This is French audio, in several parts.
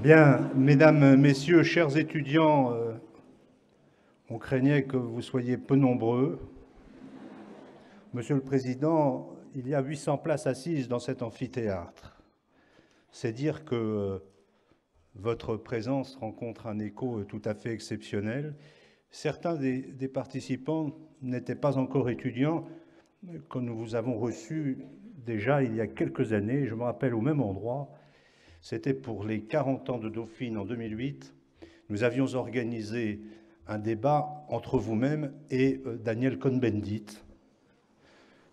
Bien, mesdames, messieurs, chers étudiants, on craignait que vous soyez peu nombreux. Monsieur le Président, il y a 800 places assises dans cet amphithéâtre. C'est dire que votre présence rencontre un écho tout à fait exceptionnel. Certains des participants n'étaient pas encore étudiants quand nous vous avons reçus déjà il y a quelques années, je me rappelle au même endroit. C'était pour les 40 ans de Dauphine en 2008. Nous avions organisé un débat entre vous-même et Daniel Cohn-Bendit,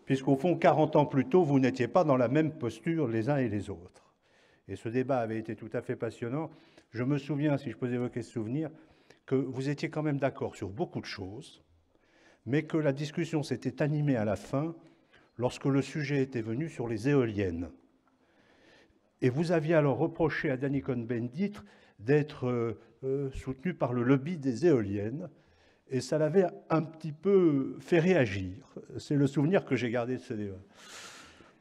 puisqu'au fond, 40 ans plus tôt, vous n'étiez pas dans la même posture les uns et les autres. Et ce débat avait été tout à fait passionnant. Je me souviens, si je peux évoquer ce souvenir, que vous étiez quand même d'accord sur beaucoup de choses, mais que la discussion s'était animée à la fin lorsque le sujet était venu sur les éoliennes. Et vous aviez alors reproché à Daniel Cohn-Bendit d'être soutenu par le lobby des éoliennes, et ça l'avait un petit peu fait réagir. C'est le souvenir que j'ai gardé de ce débat.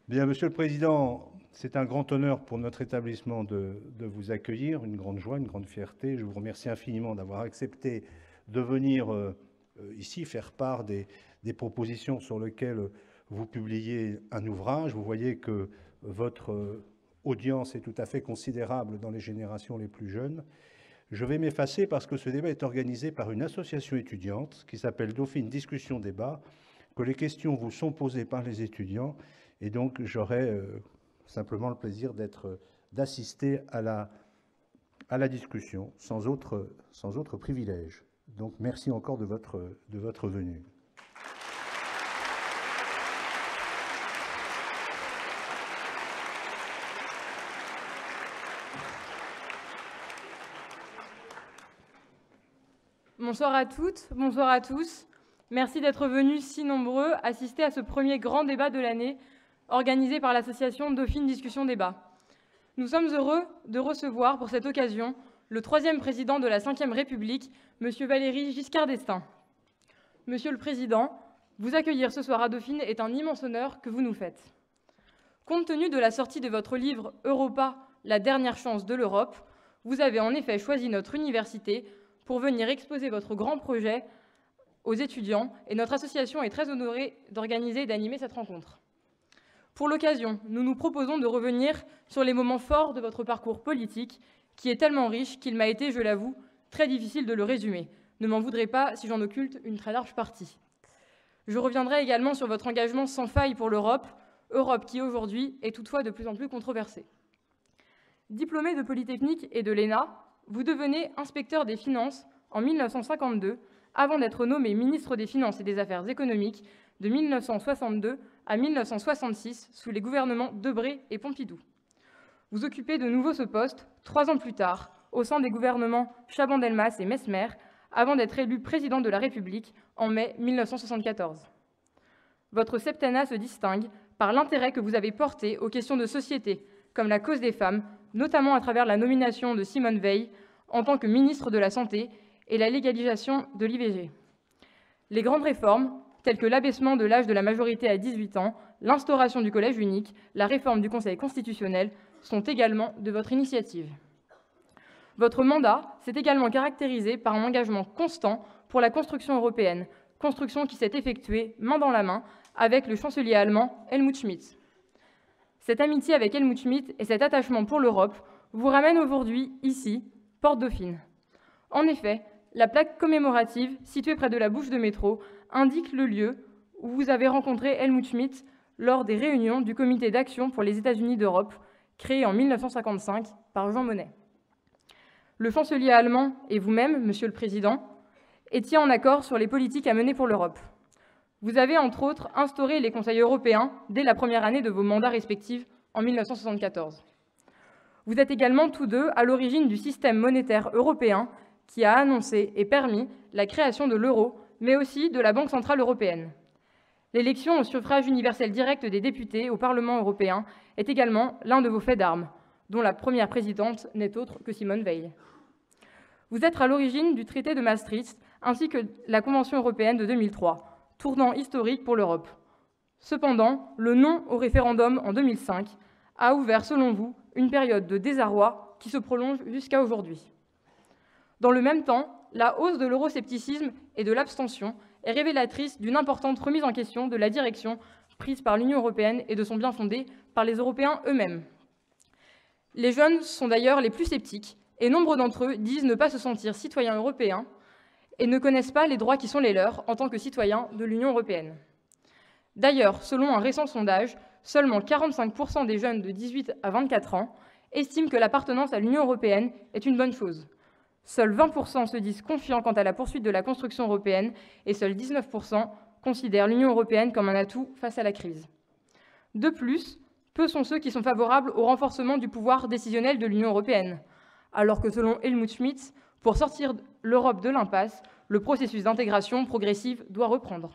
Bien, Monsieur le Président, c'est un grand honneur pour notre établissement de vous accueillir, une grande joie, une grande fierté. Je vous remercie infiniment d'avoir accepté de venir ici faire part des propositions sur lesquelles vous publiez un ouvrage. Vous voyez que votre audience est tout à fait considérable dans les générations les plus jeunes. Je vais m'effacer parce que ce débat est organisé par une association étudiante qui s'appelle Dauphine Discussion Débat, que les questions vous sont posées par les étudiants, et donc j'aurai simplement le plaisir d'assister à la discussion sans autre privilège. Donc merci encore de votre venue. Bonsoir à toutes, bonsoir à tous. Merci d'être venus si nombreux assister à ce premier grand débat de l'année organisé par l'association Dauphine Discussion Débat. Nous sommes heureux de recevoir pour cette occasion le 3e président de la Ve République, M. Valéry Giscard d'Estaing. Monsieur le Président, vous accueillir ce soir à Dauphine est un immense honneur que vous nous faites. Compte tenu de la sortie de votre livre « Europa, la dernière chance de l'Europe », vous avez en effet choisi notre université pour venir exposer votre grand projet aux étudiants, et notre association est très honorée d'organiser et d'animer cette rencontre. Pour l'occasion, nous nous proposons de revenir sur les moments forts de votre parcours politique, qui est tellement riche qu'il m'a été, je l'avoue, très difficile de le résumer. Ne m'en voudrez pas si j'en occulte une très large partie. Je reviendrai également sur votre engagement sans faille pour l'Europe, Europe qui aujourd'hui est toutefois de plus en plus controversée. Diplômé de Polytechnique et de l'ENA, vous devenez inspecteur des finances en 1952, avant d'être nommé ministre des Finances et des Affaires économiques de 1962 à 1966 sous les gouvernements Debré et Pompidou. Vous occupez de nouveau ce poste 3 ans plus tard au sein des gouvernements Chaban-Delmas et Messmer, avant d'être élu président de la République en mai 1974. Votre septennat se distingue par l'intérêt que vous avez porté aux questions de société, comme la cause des femmes, notamment à travers la nomination de Simone Veil en tant que ministre de la Santé et la légalisation de l'IVG. Les grandes réformes, telles que l'abaissement de l'âge de la majorité à 18 ans, l'instauration du collège unique, la réforme du Conseil constitutionnel, sont également de votre initiative. Votre mandat s'est également caractérisé par un engagement constant pour la construction européenne, construction qui s'est effectuée main dans la main avec le chancelier allemand Helmut Schmidt. Cette amitié avec Helmut Schmidt et cet attachement pour l'Europe vous ramènent aujourd'hui, ici, Porte Dauphine. En effet, la plaque commémorative, située près de la bouche de métro, indique le lieu où vous avez rencontré Helmut Schmidt lors des réunions du Comité d'action pour les États-Unis d'Europe, créé en 1955 par Jean Monnet. Le chancelier allemand et vous-même, Monsieur le Président, étiez en accord sur les politiques à mener pour l'Europe. Vous avez, entre autres, instauré les Conseils européens dès la première année de vos mandats respectifs en 1974. Vous êtes également tous deux à l'origine du système monétaire européen qui a annoncé et permis la création de l'euro, mais aussi de la Banque centrale européenne. L'élection au suffrage universel direct des députés au Parlement européen est également l'un de vos faits d'armes, dont la première présidente n'est autre que Simone Veil. Vous êtes à l'origine du traité de Maastricht ainsi que la Convention européenne de 2003, tournant historique pour l'Europe. Cependant, le non au référendum en 2005 a ouvert, selon vous, une période de désarroi qui se prolonge jusqu'à aujourd'hui. Dans le même temps, la hausse de l'euroscepticisme et de l'abstention est révélatrice d'une importante remise en question de la direction prise par l'Union européenne et de son bien-fondé par les Européens eux-mêmes. Les jeunes sont d'ailleurs les plus sceptiques, et nombre d'entre eux disent ne pas se sentir citoyens européens et ne connaissent pas les droits qui sont les leurs en tant que citoyens de l'Union européenne. D'ailleurs, selon un récent sondage, seulement 45% des jeunes de 18 à 24 ans estiment que l'appartenance à l'Union européenne est une bonne chose. Seuls 20% se disent confiants quant à la poursuite de la construction européenne et seuls 19% considèrent l'Union européenne comme un atout face à la crise. De plus, peu sont ceux qui sont favorables au renforcement du pouvoir décisionnel de l'Union européenne, alors que selon Helmut Schmidt, pour sortir l'Europe de l'impasse, le processus d'intégration progressive doit reprendre.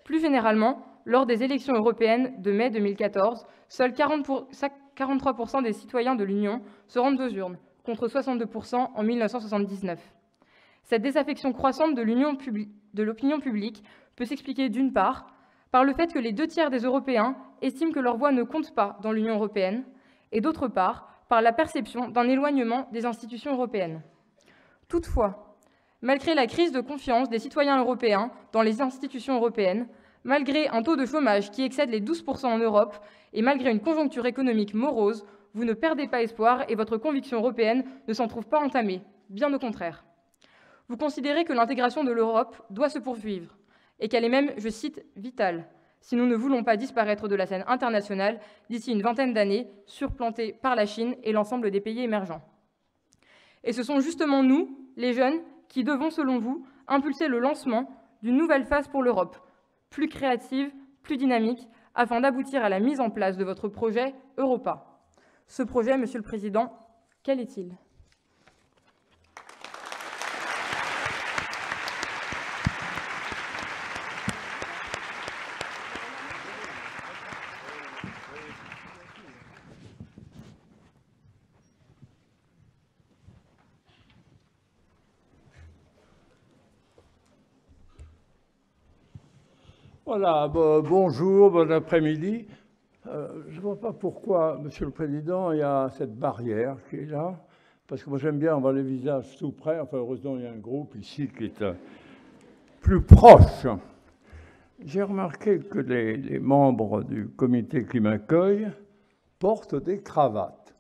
Plus généralement, lors des élections européennes de mai 2014, seuls 43% des citoyens de l'Union se rendent aux urnes, contre 62% en 1979. Cette désaffection croissante de l'opinion publique peut s'expliquer d'une part par le fait que les 2/3 des Européens estiment que leur voix ne compte pas dans l'Union européenne, et d'autre part par la perception d'un éloignement des institutions européennes. Toutefois, malgré la crise de confiance des citoyens européens dans les institutions européennes, malgré un taux de chômage qui excède les 12% en Europe et malgré une conjoncture économique morose, vous ne perdez pas espoir et votre conviction européenne ne s'en trouve pas entamée, bien au contraire. Vous considérez que l'intégration de l'Europe doit se poursuivre et qu'elle est même, je cite, vitale, si nous ne voulons pas disparaître de la scène internationale d'ici une vingtaine d'années, surplantés par la Chine et l'ensemble des pays émergents. Et ce sont justement nous, les jeunes, qui devons, selon vous, impulser le lancement d'une nouvelle phase pour l'Europe, plus créative, plus dynamique, afin d'aboutir à la mise en place de votre projet Europa. Ce projet, Monsieur le Président, quel est-il ? Voilà, bonjour, bon après-midi. Je ne vois pas pourquoi, Monsieur le Président, il y a cette barrière qui est là, parce que moi j'aime bien avoir les visages tout près. Enfin, heureusement, il y a un groupe ici qui est plus proche. J'ai remarqué que les membres du comité qui m'accueille portent des cravates.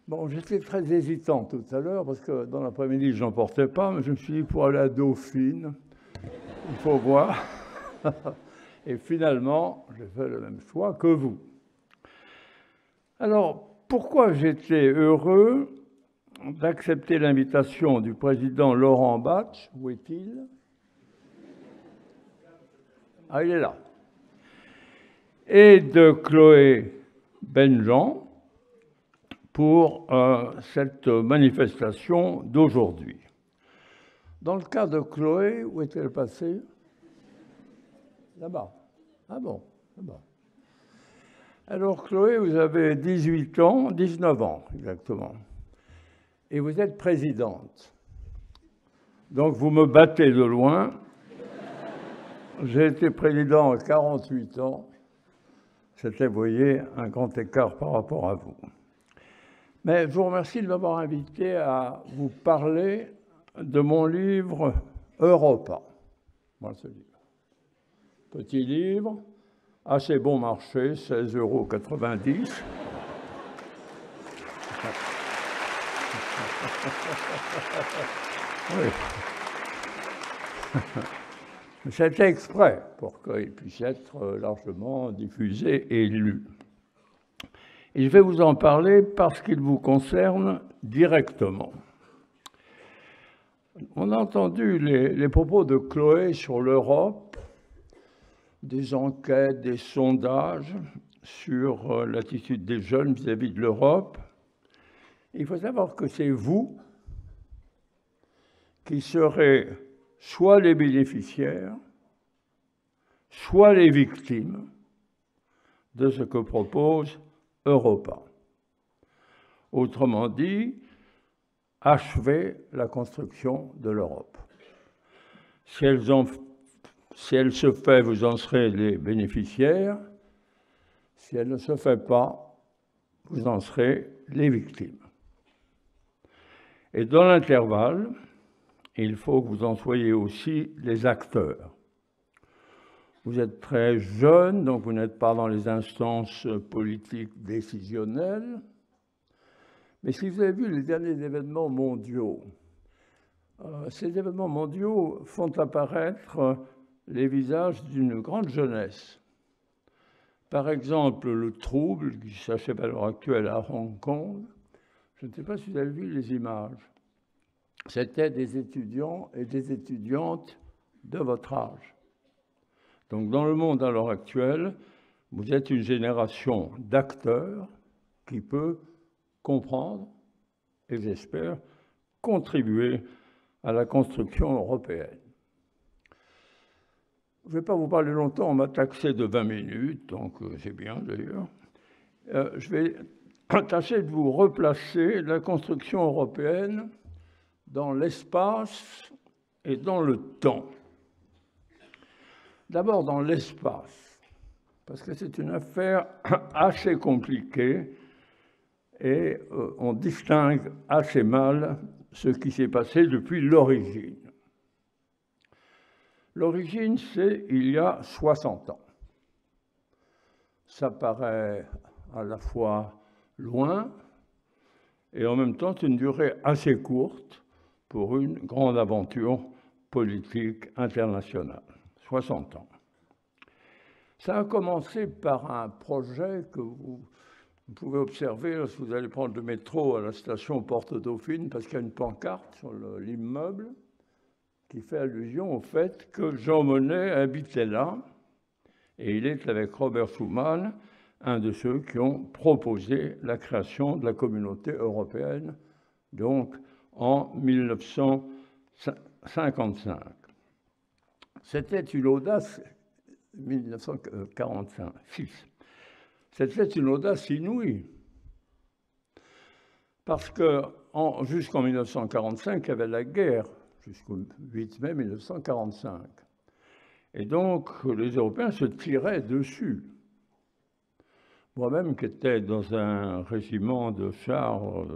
Bon, j'étais très hésitant tout à l'heure, parce que dans l'après-midi, je n'en portais pas, mais je me suis dit, pour aller à Dauphine, il faut voir. Et finalement, j'ai fait le même choix que vous. Alors, pourquoi j'étais heureux d'accepter l'invitation du président Laurent Bach, où est-il? Ah, il est là. Et de Chloé Benjean pour cette manifestation d'aujourd'hui. Dans le cas de Chloé, où est-elle passée? Là-bas. Ah bon, là-bas. Alors, Chloé, vous avez 18 ans, 19 ans exactement, et vous êtes présidente. Donc, vous me battez de loin. J'ai été président à 48 ans. C'était, vous voyez, un grand écart par rapport à vous. Mais je vous remercie de m'avoir invité à vous parler de mon livre Europa. Voilà ce livre. Petit livre, assez bon marché, 16,90 €. Oui. C'est exprès pour qu'il puisse être largement diffusé et lu. Et je vais vous en parler parce qu'il vous concerne directement. On a entendu les propos de Chloé sur l'Europe, des enquêtes, des sondages sur l'attitude des jeunes vis-à-vis de l'Europe. Il faut savoir que c'est vous qui serez soit les bénéficiaires, soit les victimes de ce que propose Europa. Autrement dit, achever la construction de l'Europe. Si elle se fait, vous en serez les bénéficiaires. Si elle ne se fait pas, vous en serez les victimes. Et dans l'intervalle, il faut que vous en soyez aussi les acteurs. Vous êtes très jeune, donc vous n'êtes pas dans les instances politiques décisionnelles. Mais si vous avez vu les derniers événements mondiaux, ces événements mondiaux font apparaître les visages d'une grande jeunesse. Par exemple, le trouble qui s'achève à l'heure actuelle à Hong Kong, je ne sais pas si vous avez vu les images. C'était des étudiants et des étudiantes de votre âge. Donc dans le monde à l'heure actuelle, vous êtes une génération d'acteurs qui peut comprendre et, j'espère, contribuer à la construction européenne. Je ne vais pas vous parler longtemps, on m'a taxé de 20 minutes, donc c'est bien d'ailleurs. Je vais tâcher de vous replacer la construction européenne dans l'espace et dans le temps. D'abord dans l'espace, parce que c'est une affaire assez compliquée et on distingue assez mal ce qui s'est passé depuis l'origine. L'origine, c'est il y a 60 ans. Ça paraît à la fois loin et en même temps c'est une durée assez courte pour une grande aventure politique internationale. 60 ans. Ça a commencé par un projet que vous pouvez observer lorsque vous allez prendre le métro à la station Porte-Dauphine, parce qu'il y a une pancarte sur l'immeuble qui fait allusion au fait que Jean Monnet habitait là, et il est avec Robert Schuman, un de ceux qui ont proposé la création de la communauté européenne, donc en 1955. C'était une audace, 1946, c'était une audace inouïe, parce que jusqu'en 1945, il y avait la guerre, jusqu'au 8 mai 1945. Et donc, les Européens se tiraient dessus. Moi-même, qui étais dans un régiment de chars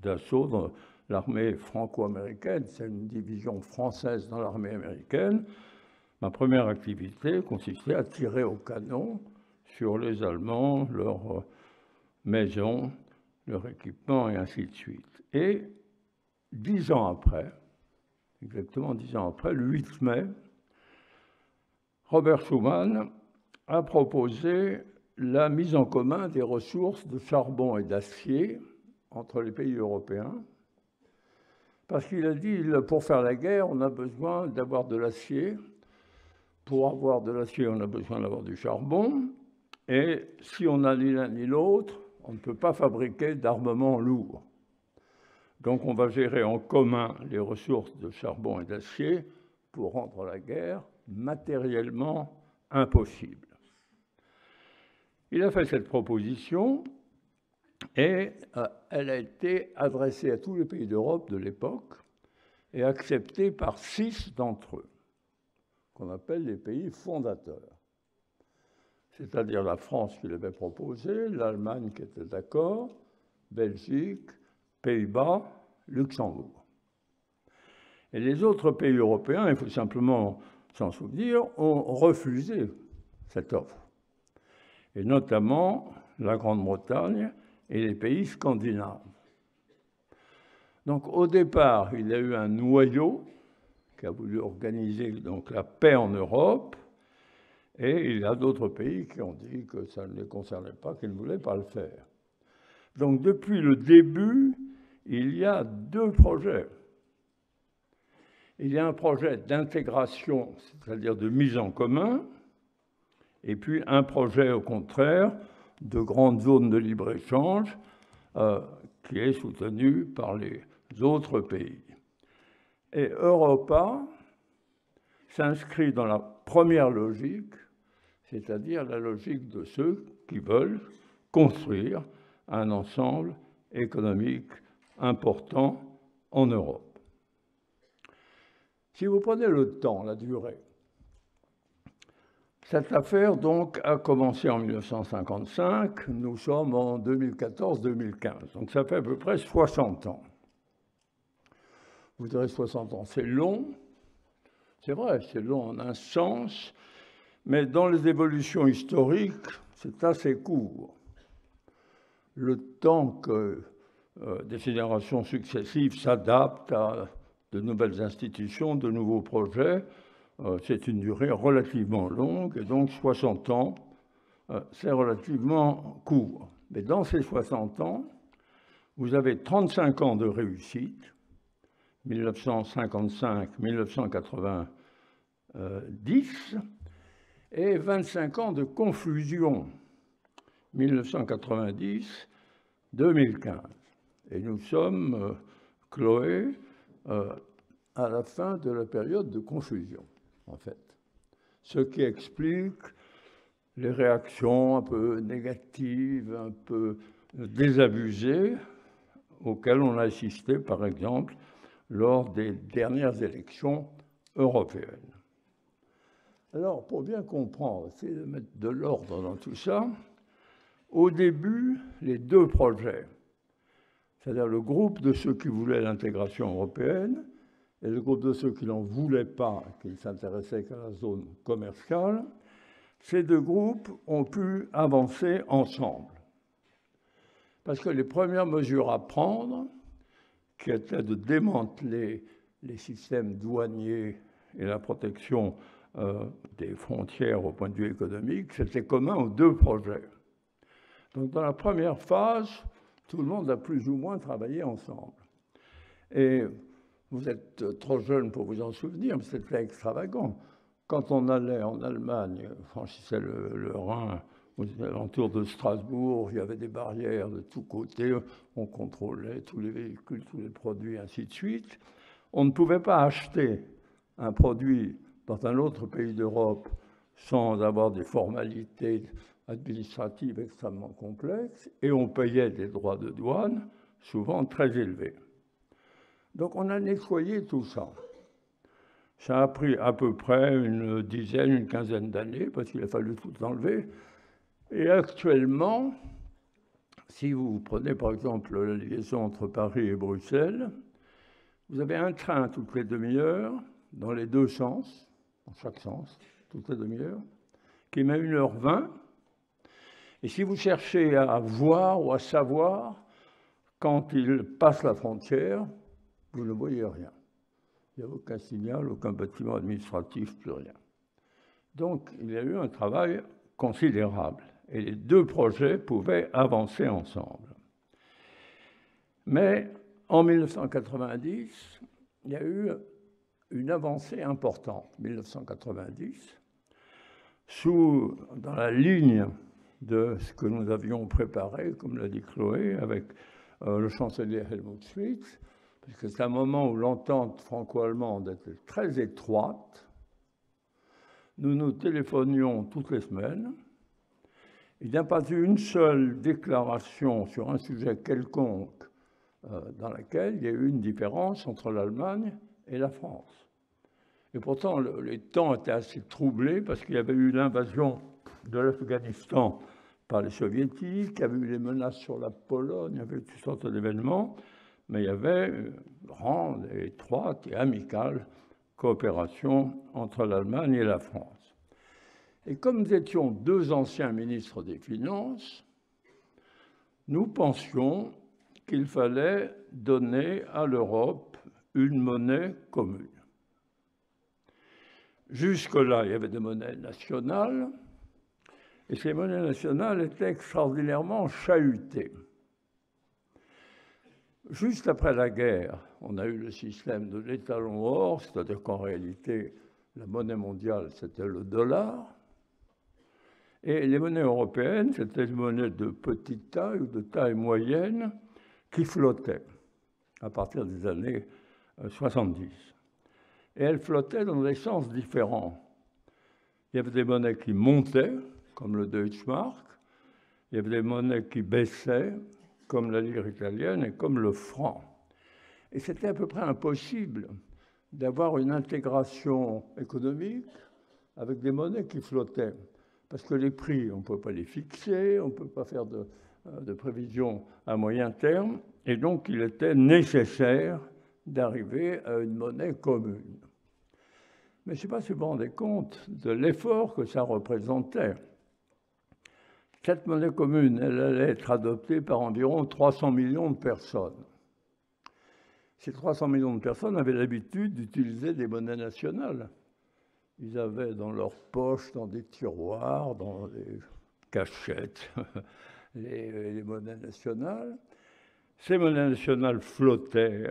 d'assaut dans l'armée franco-américaine, c'est une division française dans l'armée américaine, ma première activité consistait à tirer au canon sur les Allemands, leurs maisons, leur équipement, et ainsi de suite. Et 10 ans après, exactement 10 ans après, le 8 mai, Robert Schuman a proposé la mise en commun des ressources de charbon et d'acier entre les pays européens, parce qu'il a dit, pour faire la guerre, on a besoin d'avoir de l'acier. Pour avoir de l'acier, on a besoin d'avoir du charbon. Et si on n'a ni l'un ni l'autre, on ne peut pas fabriquer d'armement lourd. Donc on va gérer en commun les ressources de charbon et d'acier pour rendre la guerre matériellement impossible. Il a fait cette proposition et elle a été adressée à tous les pays d'Europe de l'époque et acceptée par 6 d'entre eux, qu'on appelle les pays fondateurs. C'est-à-dire la France qui l'avait proposé, l'Allemagne qui était d'accord, Belgique, Pays-Bas, Luxembourg. Et les autres pays européens, il faut simplement s'en souvenir, ont refusé cette offre. Et notamment la Grande-Bretagne et les pays scandinaves. Donc au départ, il y a eu un noyau qui a voulu organiser donc la paix en Europe, et il y a d'autres pays qui ont dit que ça ne les concernait pas, qu'ils ne voulaient pas le faire. Donc depuis le début, il y a 2 projets. Il y a un projet d'intégration, c'est-à-dire de mise en commun, et puis un projet au contraire de grande zone de libre-échange qui est soutenu par les autres pays. Et Europa s'inscrit dans la première logique, c'est-à-dire la logique de ceux qui veulent construire un ensemble économique important en Europe. Si vous prenez le temps, la durée, Cette affaire, donc, a commencé en 1955. Nous sommes en 2014-2015. Donc, ça fait à peu près 60 ans. Vous direz 60 ans, c'est long. C'est vrai, c'est long en un sens. Mais dans les évolutions historiques, c'est assez court. Le temps que des générations successives s'adaptent à de nouvelles institutions, de nouveaux projets, c'est une durée relativement longue, et donc 60 ans, c'est relativement court. Mais dans ces 60 ans, vous avez 35 ans de réussite, 1955-1990, et 25 ans de confusion, 1990-2015. Et nous sommes, Chloé, à la fin de la période de confusion, en fait. Ce qui explique les réactions un peu négatives, un peu désabusées, auxquelles on a assisté, par exemple, lors des dernières élections européennes. Alors, pour bien comprendre, essayer de mettre de l'ordre dans tout ça, au début, les deux projets, c'est-à-dire le groupe de ceux qui voulaient l'intégration européenne et le groupe de ceux qui n'en voulaient pas, qui ne s'intéressaient qu'à la zone commerciale, ces deux groupes ont pu avancer ensemble. Parce que les premières mesures à prendre, qui étaient de démanteler les systèmes douaniers et la protection des frontières au point de vue économique, c'était commun aux deux projets. Donc dans la première phase, tout le monde a plus ou moins travaillé ensemble. Et vous êtes trop jeune pour vous en souvenir, mais c'était extravagant. Quand on allait en Allemagne, franchissait le Rhin, aux alentours de Strasbourg, il y avait des barrières de tous côtés, on contrôlait tous les véhicules, tous les produits, ainsi de suite. On ne pouvait pas acheter un produit dans un autre pays d'Europe sans avoir des formalités administratives extrêmement complexes, et on payait des droits de douane souvent très élevés. Donc on a nettoyé tout ça. Ça a pris à peu près une dizaine, une quinzaine d'années, parce qu'il a fallu tout enlever. Et actuellement, si vous prenez par exemple la liaison entre Paris et Bruxelles, vous avez un train toutes les demi-heures, dans les deux sens, dans chaque sens, toutes les demi-heures, qui met 1h20. Et si vous cherchez à voir ou à savoir, quand il passe la frontière, vous ne voyez rien. Il n'y a aucun signal, aucun bâtiment administratif, plus rien. Donc, il y a eu un travail considérable. Et les deux projets pouvaient avancer ensemble. Mais en 1990, il y a eu une avancée importante. 1990, dans la ligne de ce que nous avions préparé, comme l'a dit Chloé, avec le chancelier Helmut Schmidt, parce que c'est un moment où l'entente franco-allemande était très étroite. Nous nous téléphonions toutes les semaines. Il n'y a pas eu une seule déclaration sur un sujet quelconque dans laquelle il y a eu une différence entre l'Allemagne et la France. Et pourtant, les temps étaient assez troublés parce qu'il y avait eu l'invasion de l'Afghanistan par les Soviétiques, il y avait eu les menaces sur la Pologne, il y avait eu toutes sortes d'événements, mais il y avait une grande, étroite et amicale coopération entre l'Allemagne et la France. Et comme nous étions deux anciens ministres des Finances, nous pensions qu'il fallait donner à l'Europe une monnaie commune. Jusque-là, il y avait des monnaies nationales, et ces monnaies nationales étaient extraordinairement chahutées. Juste après la guerre, on a eu le système de l'étalon or, c'est-à-dire qu'en réalité, la monnaie mondiale, c'était le dollar. Et les monnaies européennes, c'était des monnaies de petite taille ou de taille moyenne qui flottaient à partir des années 70. Et elles flottaient dans des sens différents. Il y avait des monnaies qui montaient, comme le Deutschmark. Il y avait des monnaies qui baissaient, comme la lire italienne et comme le franc. Et c'était à peu près impossible d'avoir une intégration économique avec des monnaies qui flottaient. Parce que les prix, on ne peut pas les fixer, on ne peut pas faire de prévision à moyen terme, et donc il était nécessaire d'arriver à une monnaie commune. Mais je ne sais pas si vous vous rendez compte de l'effort que ça représentait. Cette monnaie commune, elle allait être adoptée par environ 300 millions de personnes. Ces 300 millions de personnes avaient l'habitude d'utiliser des monnaies nationales. Ils avaient dans leurs poches, dans des tiroirs, dans des cachettes, les monnaies nationales. Ces monnaies nationales flottaient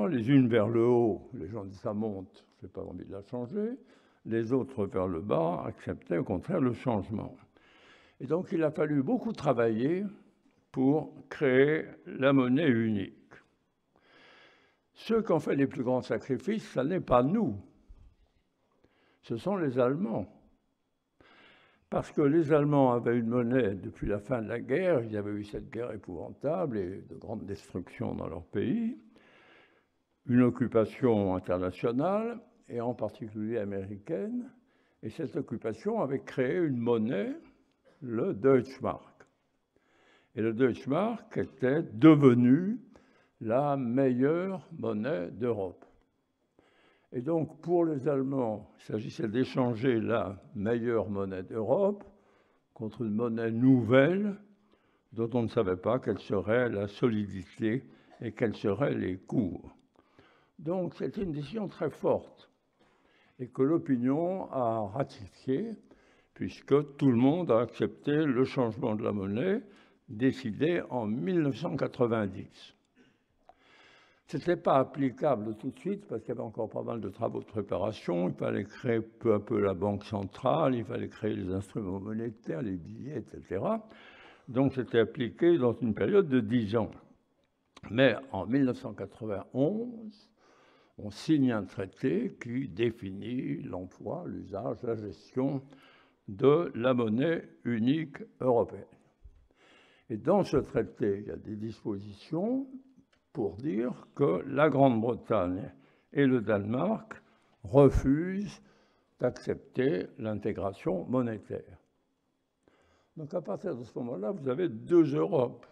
les unes vers le haut. Les gens disent ça monte, je n'ai pas envie de la changer. Les autres vers le bas acceptaient au contraire le changement. Et donc il a fallu beaucoup travailler pour créer la monnaie unique. Ceux qui ont fait les plus grands sacrifices, ce n'est pas nous. Ce sont les Allemands. Parce que les Allemands avaient une monnaie depuis la fin de la guerre, il y avait eu cette guerre épouvantable et de grandes destructions dans leur pays, une occupation internationale, et en particulier américaine, et cette occupation avait créé une monnaie, le Deutschmark. Et le Deutschmark était devenu la meilleure monnaie d'Europe. Et donc, pour les Allemands, il s'agissait d'échanger la meilleure monnaie d'Europe contre une monnaie nouvelle dont on ne savait pas quelle serait la solidité et quels seraient les cours. Donc, c'était une décision très forte et que l'opinion a ratifiée puisque tout le monde a accepté le changement de la monnaie décidé en 1990. Ce n'était pas applicable tout de suite parce qu'il y avait encore pas mal de travaux de préparation. Il fallait créer peu à peu la banque centrale, il fallait créer les instruments monétaires, les billets, etc. Donc c'était appliqué dans une période de 10 ans. Mais en 1991, on signe un traité qui définit l'emploi, l'usage, la gestion de la monnaie unique européenne. Et dans ce traité, il y a des dispositions pour dire que la Grande-Bretagne et le Danemark refusent d'accepter l'intégration monétaire. Donc à partir de ce moment-là, vous avez deux Europes.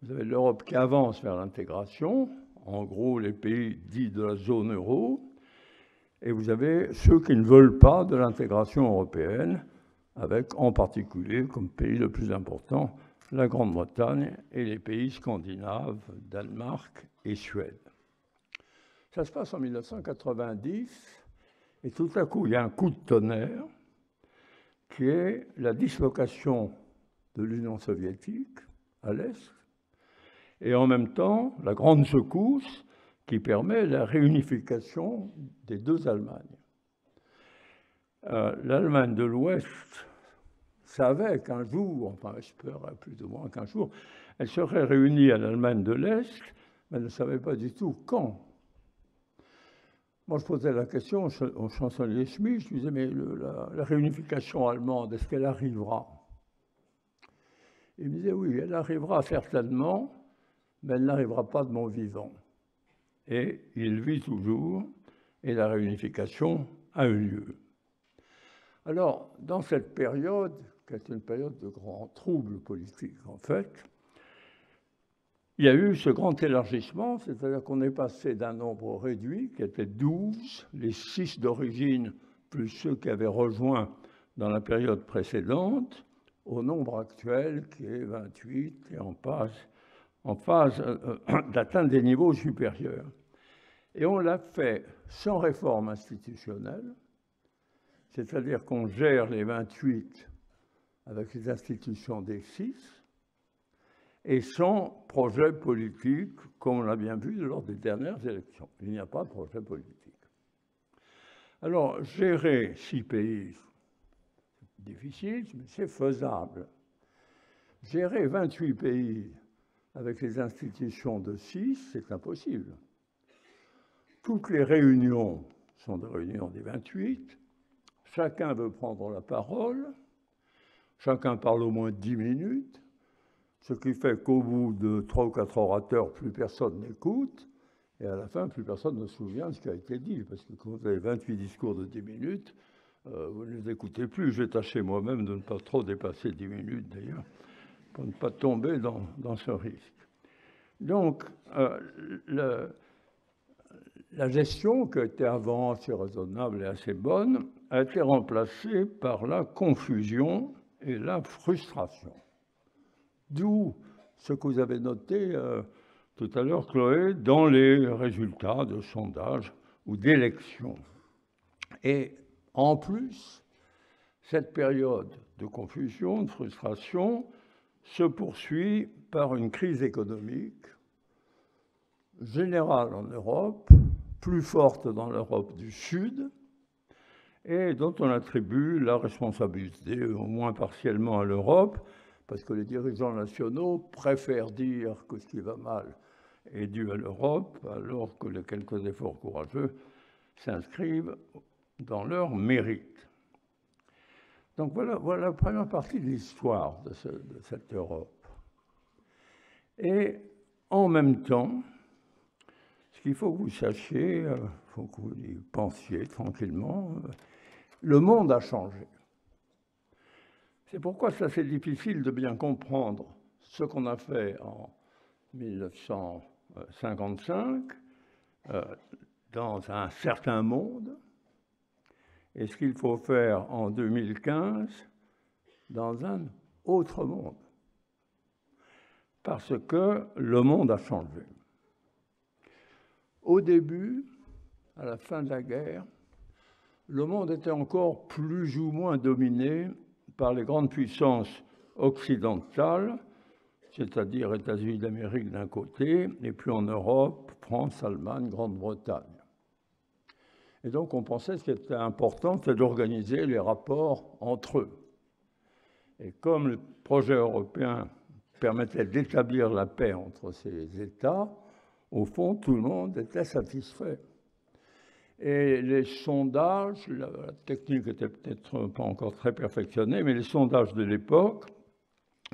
Vous avez l'Europe qui avance vers l'intégration, en gros les pays dits de la zone euro, et vous avez ceux qui ne veulent pas de l'intégration européenne, avec en particulier comme pays le plus important la Grande-Bretagne et les pays scandinaves, Danemark et Suède. Ça se passe en 1990, et tout à coup, il y a un coup de tonnerre, qui est la dislocation de l'Union soviétique à l'Est, et en même temps, la grande secousse qui permet la réunification des deux Allemagnes. L'Allemagne de l'Ouest savait qu'un jour, enfin espérait plus ou moins qu'un jour, elle serait réunie à l'Allemagne de l'Est, mais elle ne savait pas du tout quand. Moi, je posais la question au chancelier Schmitt, je disais, mais la réunification allemande, est-ce qu'elle arrivera? Il me disait, oui, elle arrivera certainement, mais elle n'arrivera pas de mon vivant. Et il vit toujours, et la réunification a eu lieu. Alors, dans cette période, qui est une période de grands troubles politiques, en fait, il y a eu ce grand élargissement, c'est-à-dire qu'on est passé d'un nombre réduit, qui était 12, les 6 d'origine, plus ceux qui avaient rejoint dans la période précédente, au nombre actuel, qui est 28, et en phase d'atteindre des niveaux supérieurs. Et on l'a fait sans réforme institutionnelle, c'est-à-dire qu'on gère les 28 avec les institutions des 6, et sans projet politique, comme on l'a bien vu lors des dernières élections. Il n'y a pas de projet politique. Alors, gérer 6 pays, c'est difficile, mais c'est faisable. Gérer 28 pays avec les institutions de 6, c'est impossible. Toutes les réunions sont des réunions des 28. Chacun veut prendre la parole. Chacun parle au moins 10 minutes. Ce qui fait qu'au bout de 3 ou 4 orateurs, plus personne n'écoute. Et à la fin, plus personne ne se souvient de ce qui a été dit, parce que quand vous avez 28 discours de 10 minutes, vous ne les écoutez plus. J'ai tâché moi-même de ne pas trop dépasser 10 minutes, d'ailleurs, pour ne pas tomber dans ce risque. Donc, la gestion, qui était avant assez raisonnable et assez bonne, a été remplacée par la confusion et la frustration. D'où ce que vous avez noté tout à l'heure, Chloé, dans les résultats de sondages ou d'élections. Et en plus, cette période de confusion, de frustration, se poursuit par une crise économique générale en Europe, plus forte dans l'Europe du Sud, et dont on attribue la responsabilité, au moins partiellement, à l'Europe, parce que les dirigeants nationaux préfèrent dire que ce qui va mal est dû à l'Europe, alors que les quelques efforts courageux s'inscrivent dans leur mérite. Donc voilà la première partie de l'histoire de cette Europe. Et en même temps, ce qu'il faut que vous sachiez, il faut que vous y pensiez tranquillement, le monde a changé. C'est pourquoi c'est assez difficile de bien comprendre ce qu'on a fait en 1955 dans un certain monde et ce qu'il faut faire en 2015 dans un autre monde. Parce que le monde a changé. Au début, à la fin de la guerre, le monde était encore plus ou moins dominé par les grandes puissances occidentales, c'est-à-dire États-Unis d'Amérique d'un côté, et puis en Europe, France, Allemagne, Grande-Bretagne. Et donc on pensait que ce qui était important, c'était d'organiser les rapports entre eux. Et comme le projet européen permettait d'établir la paix entre ces États, au fond, tout le monde était satisfait. Et les sondages, la technique était peut-être pas encore très perfectionnée, mais les sondages de l'époque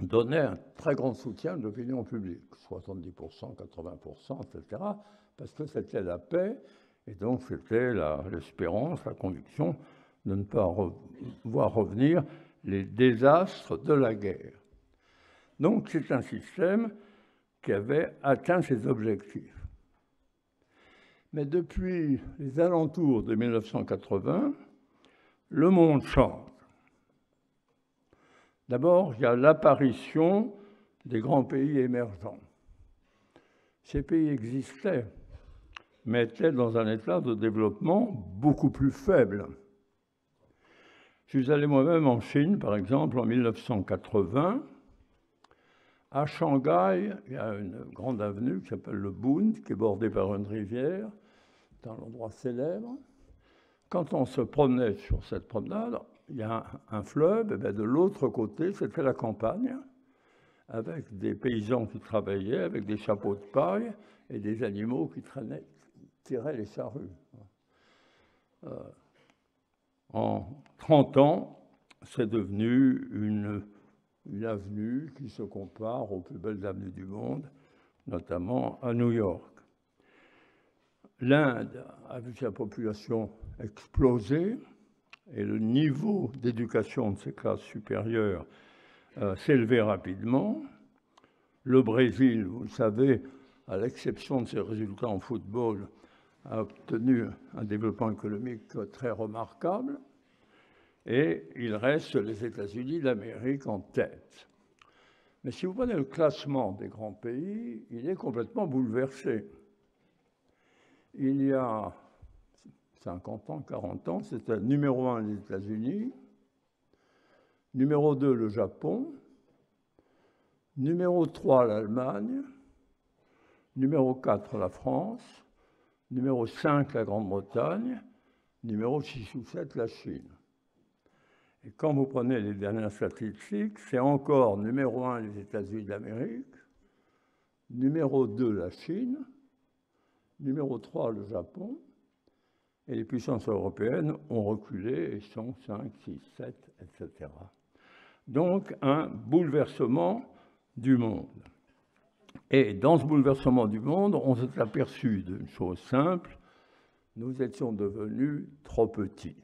donnaient un très grand soutien de l'opinion publique, 70%, 80%, etc., parce que c'était la paix, et donc c'était l'espérance, la conviction de ne pas voir revenir les désastres de la guerre. Donc c'est un système qui avait atteint ses objectifs. Mais depuis les alentours de 1980, le monde change. D'abord, il y a l'apparition des grands pays émergents. Ces pays existaient, mais étaient dans un état de développement beaucoup plus faible. Je suis allé moi-même en Chine, par exemple, en 1980. À Shanghai, il y a une grande avenue qui s'appelle le Bund, qui est bordée par une rivière. C'est un endroit célèbre. Quand on se promenait sur cette promenade, il y a un fleuve, et bien de l'autre côté, c'était la campagne, avec des paysans qui travaillaient, avec des chapeaux de paille et des animaux qui tiraient les charrues. En 30 ans, c'est devenu une avenue qui se compare aux plus belles avenues du monde, notamment à New York. L'Inde a vu sa population exploser et le niveau d'éducation de ses classes supérieures s'élevait rapidement. Le Brésil, vous le savez, à l'exception de ses résultats en football, a obtenu un développement économique très remarquable. Et il reste les États-Unis d'Amérique en tête. Mais si vous prenez le classement des grands pays, il est complètement bouleversé. Il y a 50 ans, 40 ans, c'était numéro 1 les États-Unis, numéro 2 le Japon, numéro 3 l'Allemagne, numéro 4 la France, numéro 5 la Grande-Bretagne, numéro 6 ou 7 la Chine. Et quand vous prenez les dernières statistiques, c'est encore numéro 1 les États-Unis d'Amérique, numéro 2 la Chine, numéro 3 le Japon, et les puissances européennes ont reculé et sont 5, 6, 7, etc. Donc un bouleversement du monde. Et dans ce bouleversement du monde, on s'est aperçu d'une chose simple, nous étions devenus trop petits.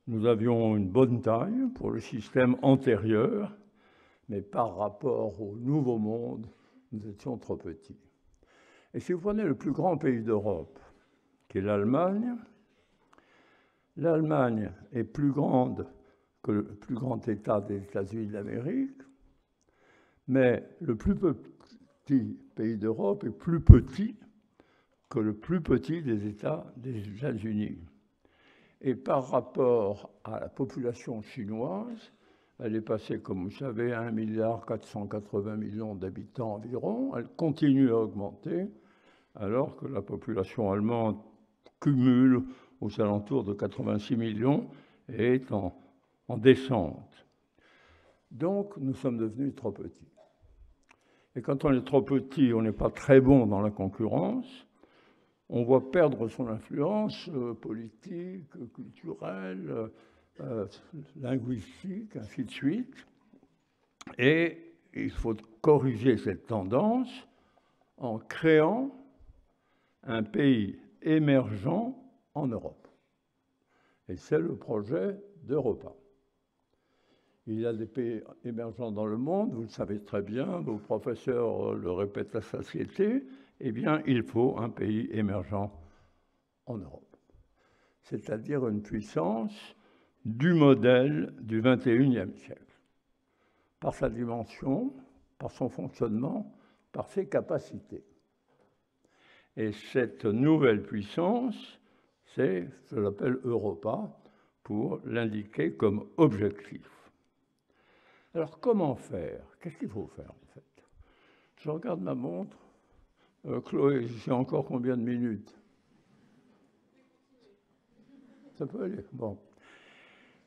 Nous avions une bonne taille pour le système antérieur, mais par rapport au nouveau monde, nous étions trop petits. Et si vous prenez le plus grand pays d'Europe, qui est l'Allemagne, l'Allemagne est plus grande que le plus grand État des États-Unis d'Amérique, mais le plus petit pays d'Europe est plus petit que le plus petit des États des États-Unis. Et par rapport à la population chinoise, elle est passée, comme vous savez, à 1,480 milliard d'habitants environ. Elle continue à augmenter, alors que la population allemande cumule aux alentours de 86 millions et est en descente. Donc, nous sommes devenus trop petits. Et quand on est trop petit, on n'est pas très bon dans la concurrence. On voit perdre son influence politique, culturelle, linguistique, ainsi de suite. Et il faut corriger cette tendance en créant un pays émergent en Europe. Et c'est le projet d'Europa. Il y a des pays émergents dans le monde, vous le savez très bien, vos professeurs le répètent à satiété, eh bien, il faut un pays émergent en Europe. C'est-à-dire une puissance du modèle du XXIe siècle, par sa dimension, par son fonctionnement, par ses capacités. Et cette nouvelle puissance, c'est, je l'appelle Europa, pour l'indiquer comme objectif. Alors, comment faire? Qu'est-ce qu'il faut faire, en fait? Je regarde ma montre. Chloé, j'ai encore combien de minutes? Ça peut aller. Bon.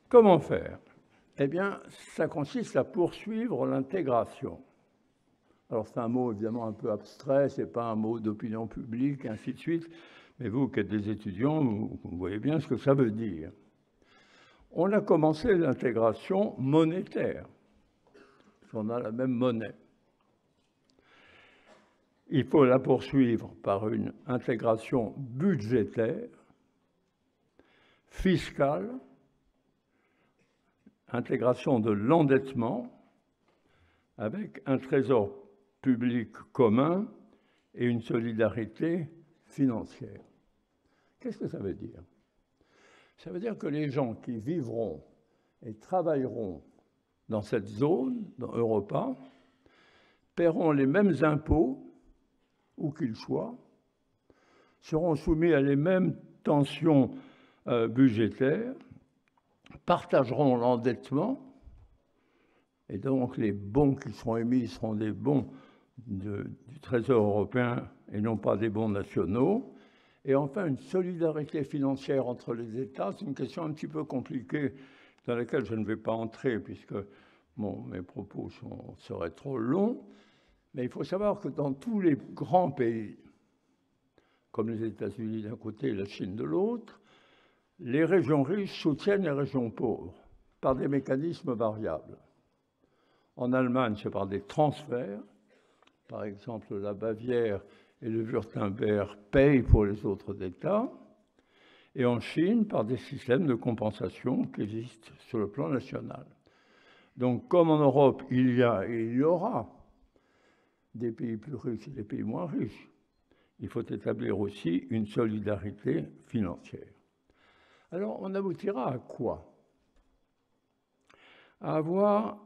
Comment faire? Eh bien, ça consiste à poursuivre l'intégration. Alors, c'est un mot évidemment un peu abstrait, ce n'est pas un mot d'opinion publique, ainsi de suite. Mais vous, qui êtes des étudiants, vous voyez bien ce que ça veut dire. On a commencé l'intégration monétaire. On a la même monnaie. Il faut la poursuivre par une intégration budgétaire, fiscale, intégration de l'endettement, avec un trésor public commun et une solidarité financière. Qu'est-ce que ça veut dire? Ça veut dire que les gens qui vivront et travailleront dans cette zone, dans Europa, paieront les mêmes impôts, où qu'ils soient, seront soumis à les mêmes tensions budgétaires, partageront l'endettement, et donc les bons qui seront émis seront des bons du Trésor européen et non pas des bons nationaux. Et enfin, une solidarité financière entre les États, c'est une question un petit peu compliquée dans laquelle je ne vais pas entrer puisque mes propos seraient trop longs. Mais il faut savoir que dans tous les grands pays, comme les États-Unis d'un côté et la Chine de l'autre, les régions riches soutiennent les régions pauvres par des mécanismes variables. En Allemagne, c'est par des transferts. Par exemple, la Bavière et le Wurtemberg payent pour les autres États. Et en Chine, par des systèmes de compensation qui existent sur le plan national. Donc, comme en Europe, il y a et il y aura des pays plus riches et des pays moins riches, il faut établir aussi une solidarité financière. Alors, on aboutira à quoi? À avoir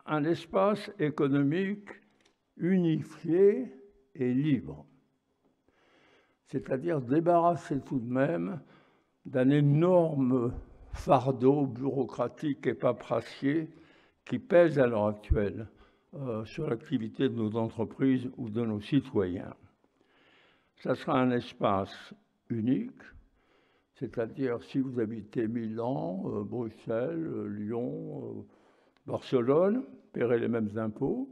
un espace économique unifié et libre. C'est-à-dire débarrasser tout de même d'un énorme fardeau bureaucratique et paperassier qui pèse à l'heure actuelle sur l'activité de nos entreprises ou de nos citoyens. Ça sera un espace unique, c'est-à-dire si vous habitez Milan, Bruxelles, Lyon, Barcelone, paierez les mêmes impôts.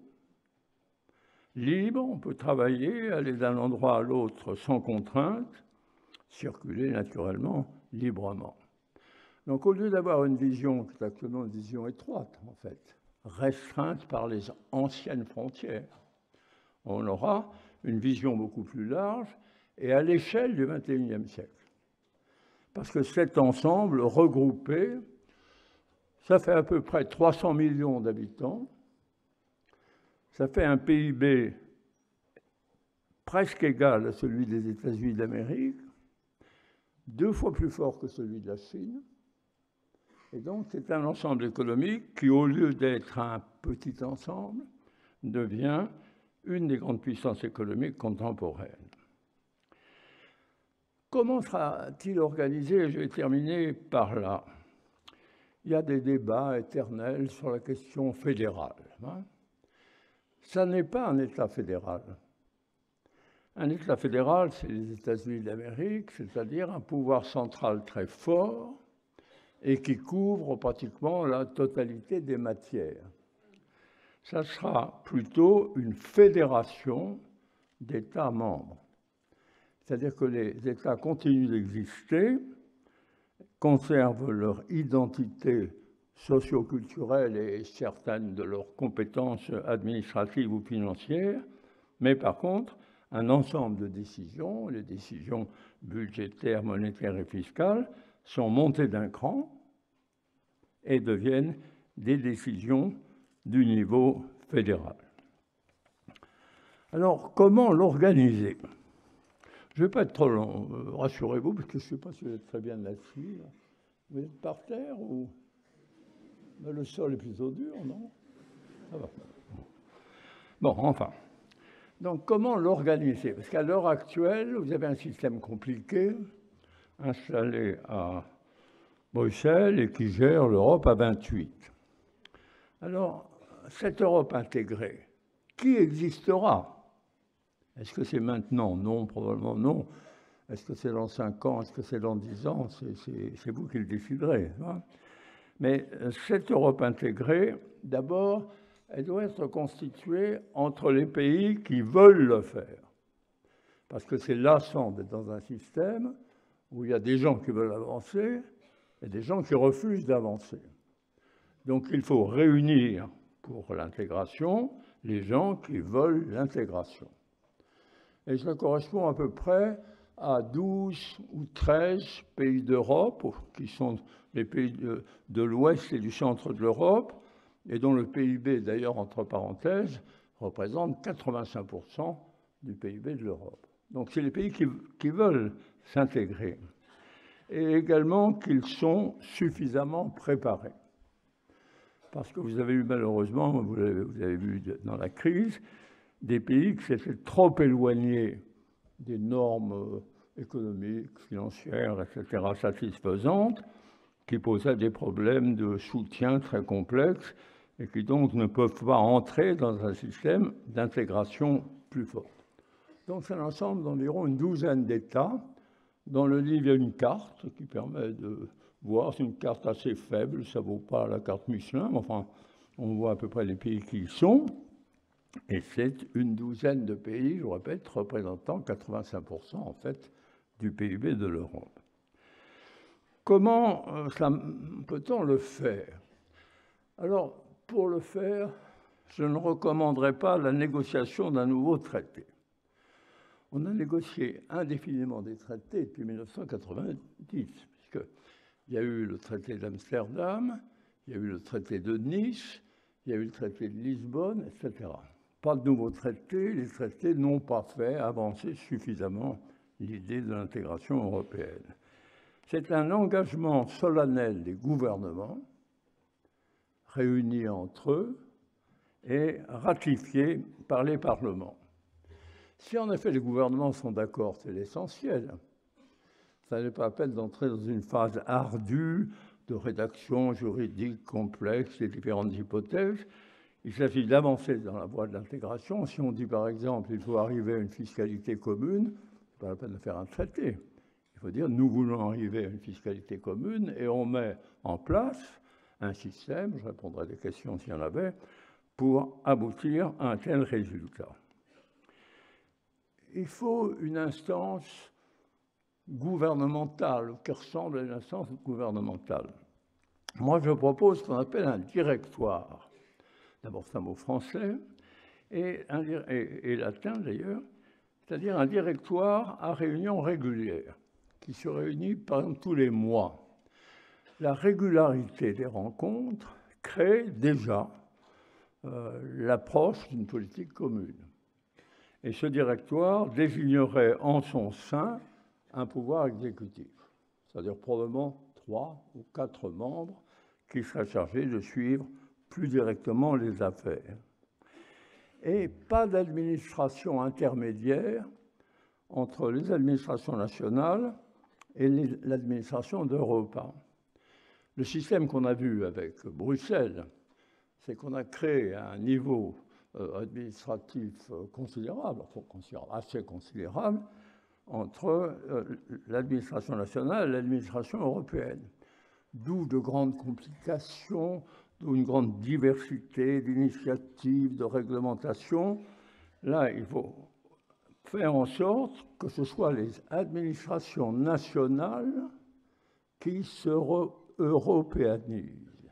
Libre, on peut travailler, aller d'un endroit à l'autre sans contrainte, circuler naturellement, librement. Donc au lieu d'avoir une vision qui est actuellement une vision étroite, en fait, restreinte par les anciennes frontières, On aura une vision beaucoup plus large et à l'échelle du XXIe siècle. Parce que cet ensemble regroupé, ça fait à peu près 300 millions d'habitants, ça fait un PIB presque égal à celui des États-Unis d'Amérique, 2 fois plus fort que celui de la Chine. Et donc, c'est un ensemble économique qui, au lieu d'être un petit ensemble, devient une des grandes puissances économiques contemporaines. Comment sera-t-il organisé? Je vais terminer par là. Il y a des débats éternels sur la question fédérale. Ça n'est pas un État fédéral. Un État fédéral, c'est les États-Unis d'Amérique, c'est-à-dire un pouvoir central très fort et qui couvre pratiquement la totalité des matières. Ça sera plutôt une fédération d'États membres. C'est-à-dire que les États continuent d'exister, conservent leur identité socio-culturelle et certaines de leurs compétences administratives ou financières, mais par contre, un ensemble de décisions, les décisions budgétaires, monétaires et fiscales, sont montées d'un cran et deviennent des décisions du niveau fédéral. Alors, comment l'organiser? Je ne vais pas être trop long, rassurez-vous, parce que je ne sais pas si vous êtes très bien là-dessus. Vous êtes par terre ou... Mais le sol est plutôt dur, non? Ça va. Bon, enfin. Donc, comment l'organiser? Parce qu'à l'heure actuelle, vous avez un système compliqué, installé à Bruxelles et qui gère l'Europe à 28. Alors, cette Europe intégrée, qui existera? Est-ce que c'est maintenant? Non, probablement non. Est-ce que c'est dans 5 ans? Est-ce que c'est dans 10 ans? C'est vous qui le déciderez. Hein? Mais cette Europe intégrée, d'abord, elle doit être constituée entre les pays qui veulent le faire. Parce que c'est lassant d'être dans un système où il y a des gens qui veulent avancer et des gens qui refusent d'avancer. Donc il faut réunir pour l'intégration les gens qui veulent l'intégration. Et ça correspond à peu près à 12 ou 13 pays d'Europe, qui sont les pays de l'Ouest et du centre de l'Europe, et dont le PIB, d'ailleurs, entre parenthèses, représente 85% du PIB de l'Europe. Donc c'est les pays qui veulent s'intégrer. Et également qu'ils sont suffisamment préparés. Parce que vous avez eu malheureusement, vous avez vu dans la crise, des pays qui s'étaient trop éloignés des normes économiques, financières, etc., satisfaisantes, qui posaient des problèmes de soutien très complexes et qui donc ne peuvent pas entrer dans un système d'intégration plus fort. Donc c'est un ensemble d'environ une douzaine d'États. Dans le livre, il y a une carte qui permet de voir, c'est une carte assez faible, ça ne vaut pas la carte Michelin, mais enfin, on voit à peu près les pays qui y sont. Et c'est une douzaine de pays, je répète, représentant 85% en fait du PIB de l'Europe. Comment peut-on le faire? Alors, pour le faire, je ne recommanderais pas la négociation d'un nouveau traité. On a négocié indéfiniment des traités depuis 1990, puisqu'il y a eu le traité d'Amsterdam, il y a eu le traité de Nice, il y a eu le traité de Lisbonne, etc. Pas de nouveaux traités, les traités n'ont pas fait avancer suffisamment l'idée de l'intégration européenne. C'est un engagement solennel des gouvernements, réunis entre eux et ratifiés par les parlements. Si en effet les gouvernements sont d'accord, c'est l'essentiel. Ça n'est pas la peine d'entrer dans une phase ardue de rédaction juridique complexe des différentes hypothèses. Il s'agit d'avancer dans la voie de l'intégration. Si on dit par exemple qu'il faut arriver à une fiscalité commune, ce n'est pas la peine de faire un traité. Il faut dire nous voulons arriver à une fiscalité commune et on met en place un système, je répondrai à des questions s'il y en avait, pour aboutir à un tel résultat. Il faut une instance gouvernementale qui ressemble à une instance gouvernementale. Moi, je propose ce qu'on appelle un directoire. D'abord, c'est un mot français, et latin d'ailleurs, c'est-à-dire un directoire à réunion régulière, qui se réunit par exemple tous les mois. La régularité des rencontres crée déjà l'approche d'une politique commune. Et ce directoire désignerait en son sein un pouvoir exécutif, c'est-à-dire probablement 3 ou 4 membres qui seraient chargés de suivre plus directement les affaires. Et pas d'administration intermédiaire entre les administrations nationales et l'administration d'Europa. Le système qu'on a vu avec Bruxelles, c'est qu'on a créé un niveau administratif considérable, assez considérable, entre l'administration nationale et l'administration européenne. D'où de grandes complications, d'où une grande diversité d'initiatives, de réglementations. Là, il faut faire en sorte que ce soit les administrations nationales qui se européanisent.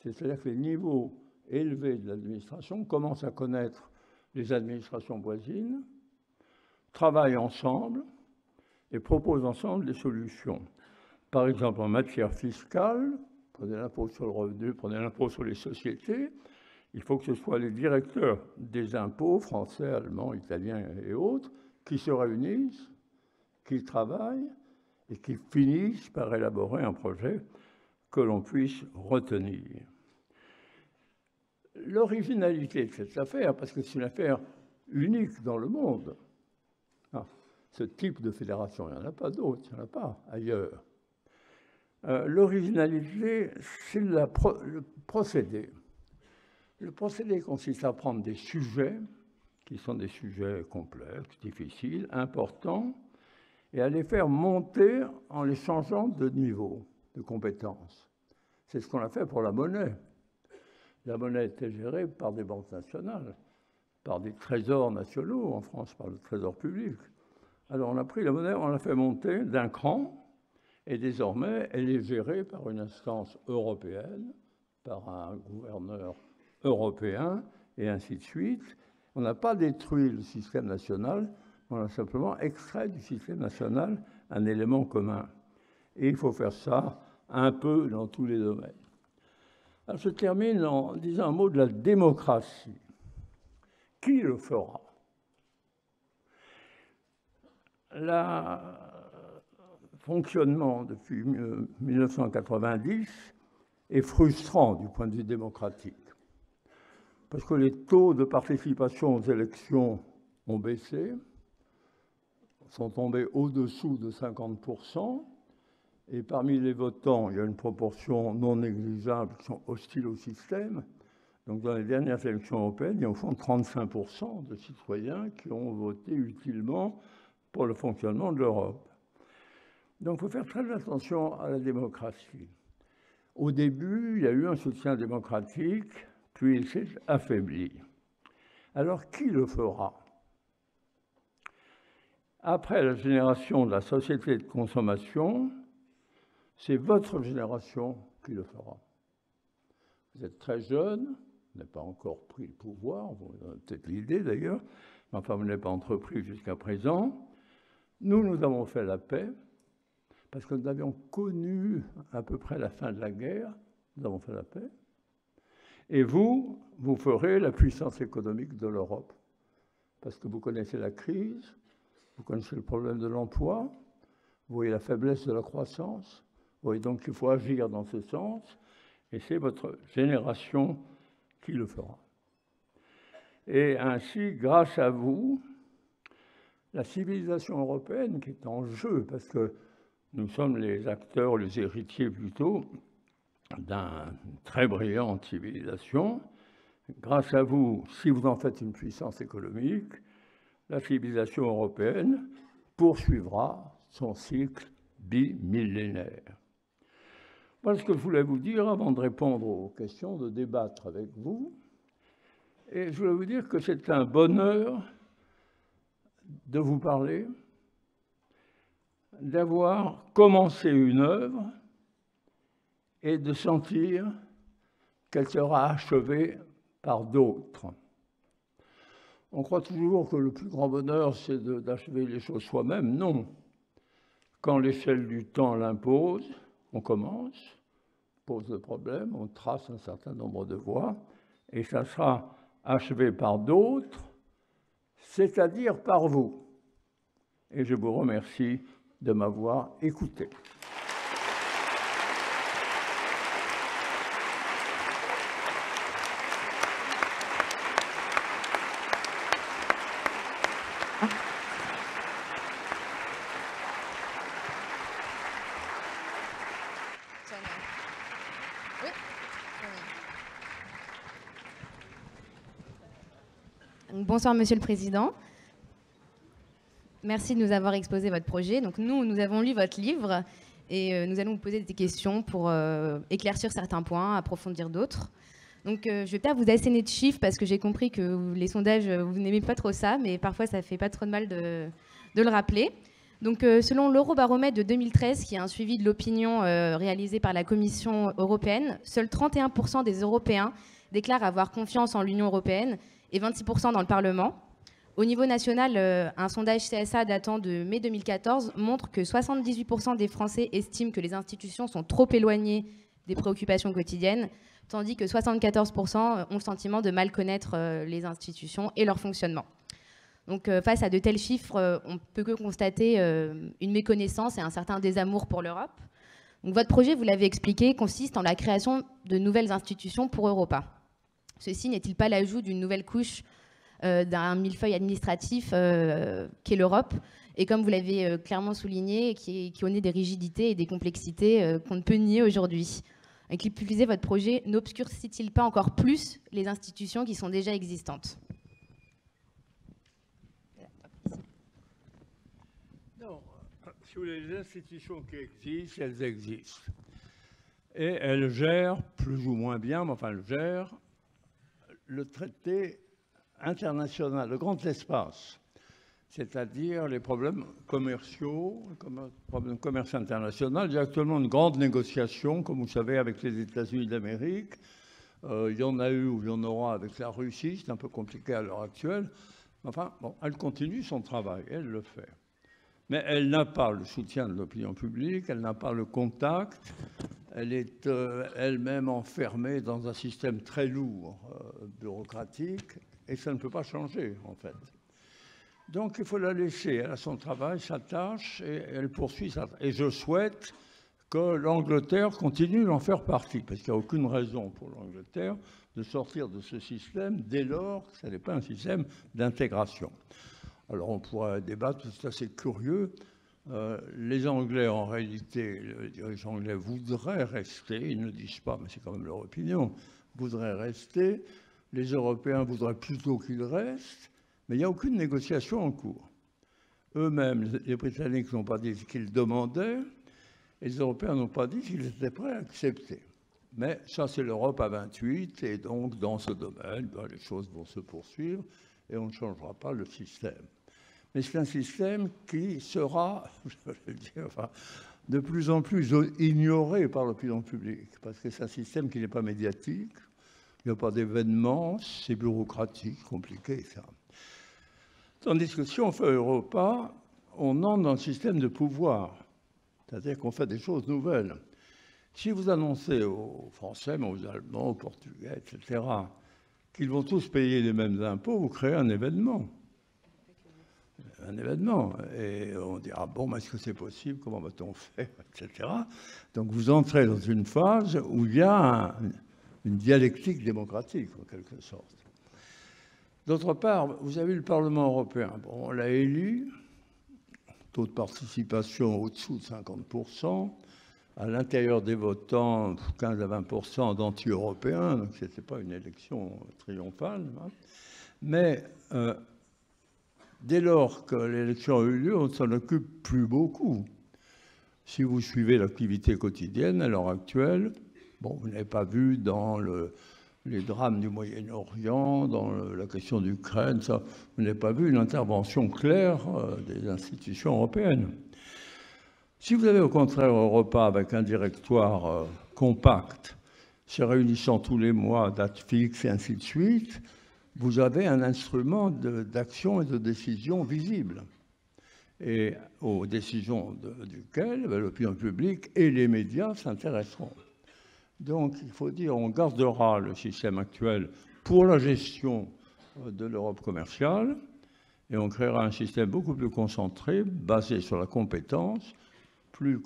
C'est-à-dire que les niveaux élevés de l'administration commencent à connaître les administrations voisines, travaillent ensemble et proposent ensemble des solutions. Par exemple, en matière fiscale, prenez l'impôt sur le revenu, prenez l'impôt sur les sociétés, il faut que ce soit les directeurs des impôts, français, allemands, italiens et autres, qui se réunissent, qui travaillent et qui finissent par élaborer un projet que l'on puisse retenir. L'originalité de cette affaire, parce que c'est une affaire unique dans le monde, ce type de fédération, il n'y en a pas d'autres, il n'y en a pas ailleurs. L'originalité, c'est le procédé. Le procédé consiste à prendre des sujets, qui sont des sujets complexes, difficiles, importants, et à les faire monter en les changeant de niveau, de compétences. C'est ce qu'on a fait pour la monnaie. La monnaie était gérée par des banques nationales, par des trésors nationaux, en France par le trésor public. Alors on a pris la monnaie, on l'a fait monter d'un cran, et désormais elle est gérée par une instance européenne, par un gouverneur européen, et ainsi de suite. On n'a pas détruit le système national, on a simplement extrait du système national un élément commun. Et il faut faire ça un peu dans tous les domaines. Alors, je termine en disant un mot de la démocratie. Qui le fera? Le fonctionnement depuis 1990 est frustrant du point de vue démocratique, parce que les taux de participation aux élections ont baissé, sont tombés au-dessous de 50%, et parmi les votants, il y a une proportion non négligeable qui sont hostiles au système. Donc dans les dernières élections européennes, il y a au fond 35% de citoyens qui ont voté utilement pour le fonctionnement de l'Europe. Donc il faut faire très attention à la démocratie. Au début, il y a eu un soutien démocratique, puis il s'est affaibli. Alors qui le fera? Après la génération de la société de consommation, c'est votre génération qui le fera. Vous êtes très jeune, vous n'avez pas encore pris le pouvoir, vous avez peut-être l'idée d'ailleurs, mais enfin vous n'avez pas entrepris jusqu'à présent. Nous avons fait la paix, parce que nous avions connu à peu près la fin de la guerre, nous avons fait la paix. Et vous ferez la puissance économique de l'Europe, parce que vous connaissez la crise, vous connaissez le problème de l'emploi, vous voyez la faiblesse de la croissance, vous voyez donc qu'il faut agir dans ce sens, et c'est votre génération qui le fera. Et ainsi, grâce à vous, la civilisation européenne qui est en jeu, parce que nous sommes les acteurs, les héritiers plutôt, d'une très brillante civilisation, grâce à vous, si vous en faites une puissance économique, la civilisation européenne poursuivra son cycle bimillénaire. Voilà ce que je voulais vous dire avant de répondre aux questions, de débattre avec vous. Et je voulais vous dire que c'est un bonheur de vous parler, d'avoir commencé une œuvre et de sentir qu'elle sera achevée par d'autres. On croit toujours que le plus grand bonheur, c'est d'achever les choses soi-même. Non. Quand l'échelle du temps l'impose, on commence, pose le problème, on trace un certain nombre de voies, et ça sera achevé par d'autres, c'est-à-dire par vous. Et je vous remercie de m'avoir écouté. Bonsoir, Monsieur le Président. Merci de nous avoir exposé votre projet. Donc, nous avons lu votre livre et nous allons vous poser des questions pour éclaircir certains points, approfondir d'autres. Donc, je ne vais pas vous asséner de chiffres parce que j'ai compris que les sondages, vous n'aimez pas trop ça, mais parfois, ça ne fait pas trop de mal de le rappeler. Donc, selon l'Eurobaromètre de 2013, qui est un suivi de l'opinion réalisé par la Commission européenne, seuls 31% des Européens déclarent avoir confiance en l'Union européenne et 26% dans le Parlement. Au niveau national, un sondage CSA datant de mai 2014 montre que 78% des Français estiment que les institutions sont trop éloignées des préoccupations quotidiennes, tandis que 74% ont le sentiment de mal connaître les institutions et leur fonctionnement. Donc, face à de tels chiffres, on ne peut que constater une méconnaissance et un certain désamour pour l'Europe. Donc, votre projet, vous l'avez expliqué, consiste en la création de nouvelles institutions pour Europa. Ceci n'est-il pas l'ajout d'une nouvelle couche d'un millefeuille administratif qu'est l'Europe, et comme vous l'avez clairement souligné, qui connaît des rigidités et des complexités qu'on ne peut nier aujourd'hui. Et qui plus est, votre projet n'obscurcit-il pas encore plus les institutions qui sont déjà existantes? Non, si vous voulez, les institutions qui existent, elles existent. Et elles gèrent plus ou moins bien, mais enfin elles gèrent le traité international, le grand espace, c'est-à-dire les problèmes commerciaux, le problème de commerce international. Il y a actuellement une grande négociation, comme vous savez, avec les États-Unis d'Amérique. Il y en a eu ou il y en aura avec la Russie, c'est un peu compliqué à l'heure actuelle. Enfin, bon, elle continue son travail, elle le fait. Mais elle n'a pas le soutien de l'opinion publique, elle n'a pas le contact, elle est elle-même enfermée dans un système très lourd, bureaucratique, et ça ne peut pas changer, en fait. Donc, il faut la laisser, elle a son travail, sa tâche, et elle poursuit sa tâche. Et je souhaite que l'Angleterre continue d'en faire partie, parce qu'il n'y a aucune raison pour l'Angleterre de sortir de ce système dès lors que ce n'est pas un système d'intégration. Alors, on pourrait débattre, c'est assez curieux. Les Anglais, en réalité, les Anglais voudraient rester, ils ne le disent pas, mais c'est quand même leur opinion, voudraient rester. Les Européens voudraient plutôt qu'ils restent, mais il n'y a aucune négociation en cours. Eux-mêmes, les Britanniques n'ont pas dit ce qu'ils demandaient, et les Européens n'ont pas dit qu'ils étaient prêts à accepter. Mais ça, c'est l'Europe à 28, et donc, dans ce domaine, les choses vont se poursuivre, et on ne changera pas le système. Mais c'est un système qui sera, je veux dire, enfin, de plus en plus ignoré par l'opinion publique, parce que c'est un système qui n'est pas médiatique, il n'y a pas d'événements, c'est bureaucratique, compliqué, ça. Tandis que si on fait Europa, on entre dans le système de pouvoir, c'est-à-dire qu'on fait des choses nouvelles. Si vous annoncez aux Français, mais aux Allemands, aux Portugais, etc., qu'ils vont tous payer les mêmes impôts, vous créez un événement. Un événement. Et on dira, bon, mais est-ce que c'est possible? Comment va-t-on faire? Etc. Donc vous entrez dans une phase où il y a une dialectique démocratique, en quelque sorte. D'autre part, vous avez le Parlement européen. Bon, on l'a élu, taux de participation au-dessous de 50%, à l'intérieur des votants, 15 à 20% d'anti-européens, donc ce n'était pas une élection triomphale. Hein. Mais dès lors que l'élection a eu lieu, on ne s'en occupe plus beaucoup. Si vous suivez l'activité quotidienne à l'heure actuelle, bon, vous n'avez pas vu dans les drames du Moyen-Orient, dans la question d'Ukraine, vous n'avez pas vu une intervention claire des institutions européennes. Si vous avez au contraire Europa avec un directoire compact, se réunissant tous les mois, date fixe et ainsi de suite, vous avez un instrument d'action et de décision visible, et aux décisions duquel l'opinion publique et les médias s'intéresseront. Donc, il faut dire, on gardera le système actuel pour la gestion de l'Europe commerciale, et on créera un système beaucoup plus concentré, basé sur la compétence, plus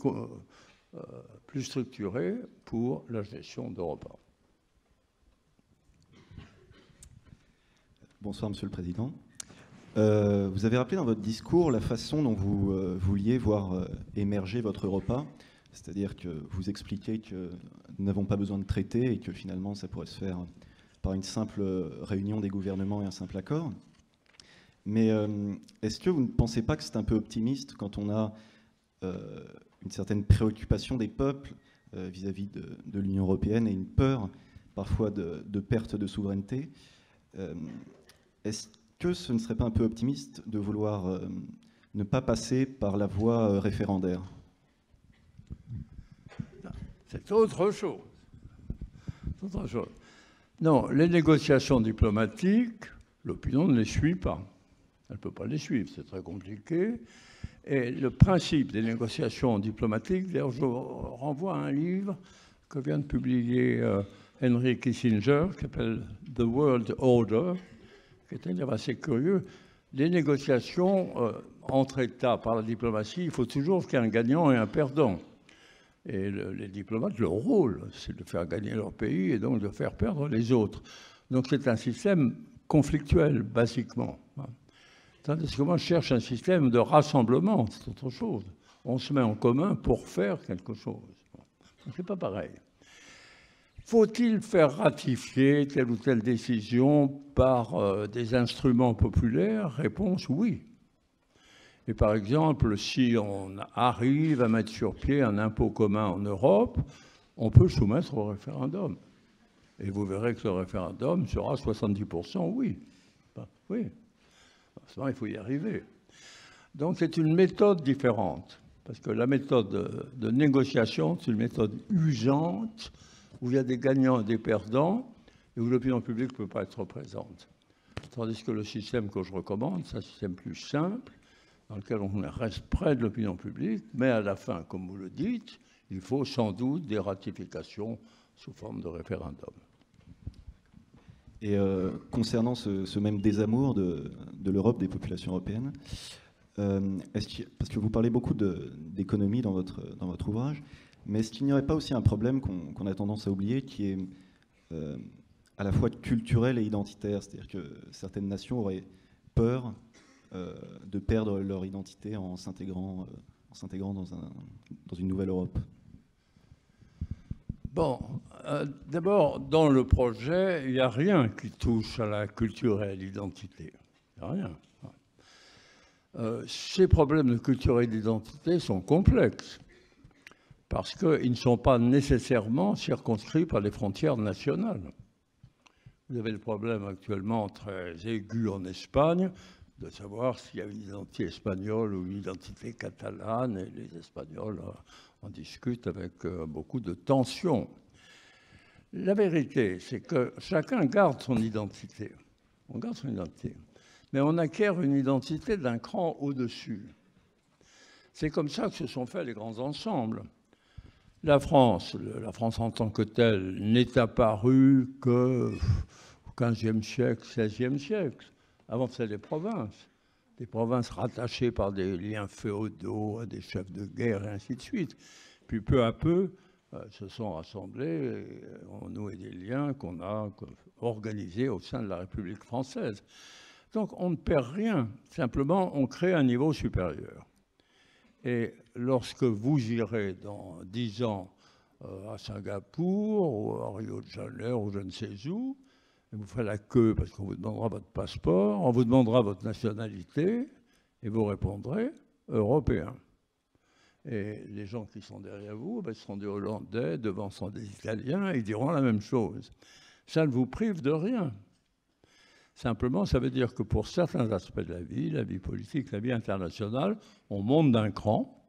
structuré pour la gestion d'Europa. Bonsoir, Monsieur le Président. Vous avez rappelé dans votre discours la façon dont vous vouliez voir émerger votre Europa, c'est-à-dire que vous expliquiez que nous n'avons pas besoin de traité et que finalement ça pourrait se faire par une simple réunion des gouvernements et un simple accord. Mais est-ce que vous ne pensez pas que c'est un peu optimiste quand on a une certaine préoccupation des peuples vis-à-vis de l'Union européenne et une peur parfois de perte de souveraineté? Est-ce que ce ne serait pas un peu optimiste de vouloir ne pas passer par la voie référendaire? C'est autre chose. C'est autre chose. Non, les négociations diplomatiques, l'opinion ne les suit pas. Elle ne peut pas les suivre, c'est très compliqué. Et le principe des négociations diplomatiques, d'ailleurs, je renvoie à un livre que vient de publier Henry Kissinger, qui s'appelle The World Order, qui est un livre assez curieux. Les négociations entre États par la diplomatie, il faut toujours qu'il y ait un gagnant et un perdant. Et les diplomates, leur rôle, c'est de faire gagner leur pays et donc de faire perdre les autres. Donc c'est un système conflictuel, basiquement. Tandis que moi, je cherche un système de rassemblement, c'est autre chose. On se met en commun pour faire quelque chose. C'est pas pareil. Faut-il faire ratifier telle ou telle décision par des instruments populaires? Réponse, oui. Et par exemple, si on arrive à mettre sur pied un impôt commun en Europe, on peut le soumettre au référendum. Et vous verrez que ce référendum sera 70% oui. Oui. Il faut y arriver. Donc c'est une méthode différente. Parce que la méthode de négociation, c'est une méthode usante, où il y a des gagnants et des perdants, et où l'opinion publique ne peut pas être présente. Tandis que le système que je recommande, c'est un système plus simple, dans lequel on reste près de l'opinion publique, mais à la fin, comme vous le dites, il faut sans doute des ratifications sous forme de référendum. Et concernant ce même désamour de l'Europe, des populations européennes, parce que vous parlez beaucoup d'économie dans votre ouvrage, mais est-ce qu'il n'y aurait pas aussi un problème qu'on a tendance à oublier, qui est à la fois culturel et identitaire? C'est-à-dire que certaines nations auraient peur de perdre leur identité en s'intégrant dans une nouvelle Europe. Bon, d'abord, dans le projet, il n'y a rien qui touche à la culture et à l'identité. Il n'y a rien. Ces problèmes de culture et d'identité sont complexes parce qu'ils ne sont pas nécessairement circonscrits par les frontières nationales. Vous avez le problème actuellement très aigu en Espagne de savoir s'il y a une identité espagnole ou une identité catalane, et les Espagnols en discutent avec beaucoup de tension. La vérité, c'est que chacun garde son identité. On garde son identité. Mais on acquiert une identité d'un cran au-dessus. C'est comme ça que se sont faits les grands ensembles. La France en tant que telle, n'est apparue qu'au XVe siècle, XVIe siècle. Avant, c'était des provinces rattachées par des liens féodaux à des chefs de guerre et ainsi de suite. Puis peu à peu, se sont rassemblés et ont noué des liens qu'on a organisés au sein de la République française. Donc on ne perd rien, simplement on crée un niveau supérieur. Et lorsque vous irez dans 10 ans à Singapour ou à Rio de Janeiro ou je ne sais où, et vous ferez la queue parce qu'on vous demandera votre passeport, on vous demandera votre nationalité et vous répondrez européen. Et les gens qui sont derrière vous, ce seront des Hollandais, devant sont des Italiens, ils diront la même chose. Ça ne vous prive de rien. Simplement, ça veut dire que pour certains aspects de la vie politique, la vie internationale, on monte d'un cran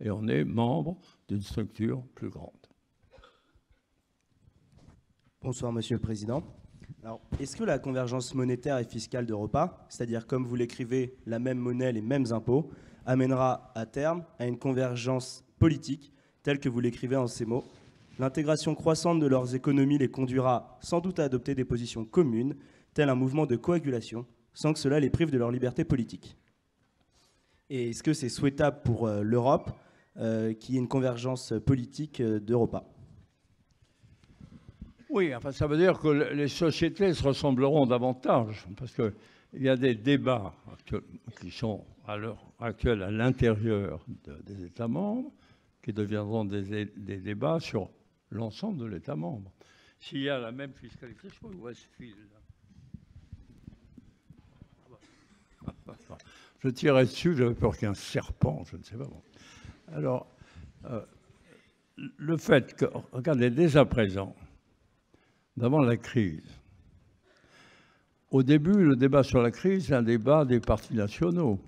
et on est membre d'une structure plus grande. Bonsoir, Monsieur le Président. Alors, est-ce que la convergence monétaire et fiscale d'Europa, c'est-à-dire comme vous l'écrivez, la même monnaie, les mêmes impôts, amènera à terme à une convergence politique, telle que vous l'écrivez en ces mots? L'intégration croissante de leurs économies les conduira sans doute à adopter des positions communes, tel un mouvement de coagulation, sans que cela les prive de leur liberté politique. Et est-ce que c'est souhaitable pour l'Europe qu'il y ait une convergence politique d'Europa? Oui, enfin, ça veut dire que les sociétés se ressembleront davantage, parce qu'il y a des débats qui sont à l'heure actuelle à l'intérieur des États membres, qui deviendront des débats sur l'ensemble de l'État membre. S'il y a la même fiscalité, je sais pas où est ce fil là. Je tirais dessus, j'avais peur qu'il y ait un serpent, je ne sais pas. Bon. Alors, le fait que, regardez, dès à présent, d'avant la crise, au début, le débat sur la crise, c'est un débat des partis nationaux.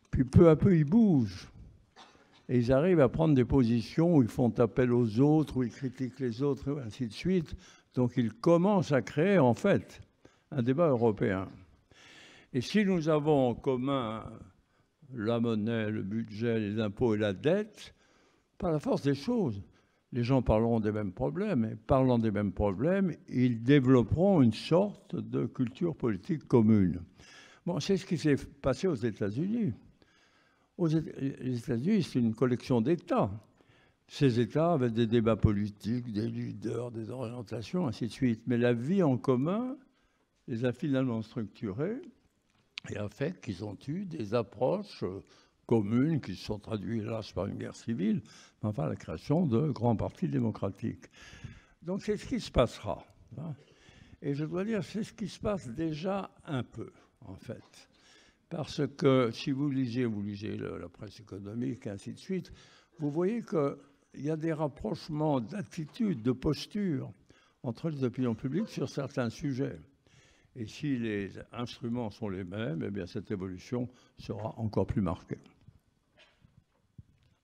Puis peu à peu, ils bougent. Et ils arrivent à prendre des positions où ils font appel aux autres, où ils critiquent les autres, et ainsi de suite. Donc ils commencent à créer, en fait, un débat européen. Et si nous avons en commun la monnaie, le budget, les impôts et la dette, par la force des choses, les gens parleront des mêmes problèmes. Et parlant des mêmes problèmes, ils développeront une sorte de culture politique commune. Bon, c'est ce qui s'est passé aux États-Unis. Les États-Unis, c'est une collection d'États. Ces États avaient des débats politiques, des leaders, des orientations, ainsi de suite. Mais la vie en commun les a finalement structurés et a fait qu'ils ont eu des approches communes qui se sont traduites, hélas, par une guerre civile, mais enfin la création de grands partis démocratiques. Donc c'est ce qui se passera. Et je dois dire, c'est ce qui se passe déjà un peu, en fait. Parce que si vous lisez la presse économique, et ainsi de suite, vous voyez qu'il y a des rapprochements d'attitudes, de postures entre les opinions publiques sur certains sujets. Et si les instruments sont les mêmes, eh bien cette évolution sera encore plus marquée.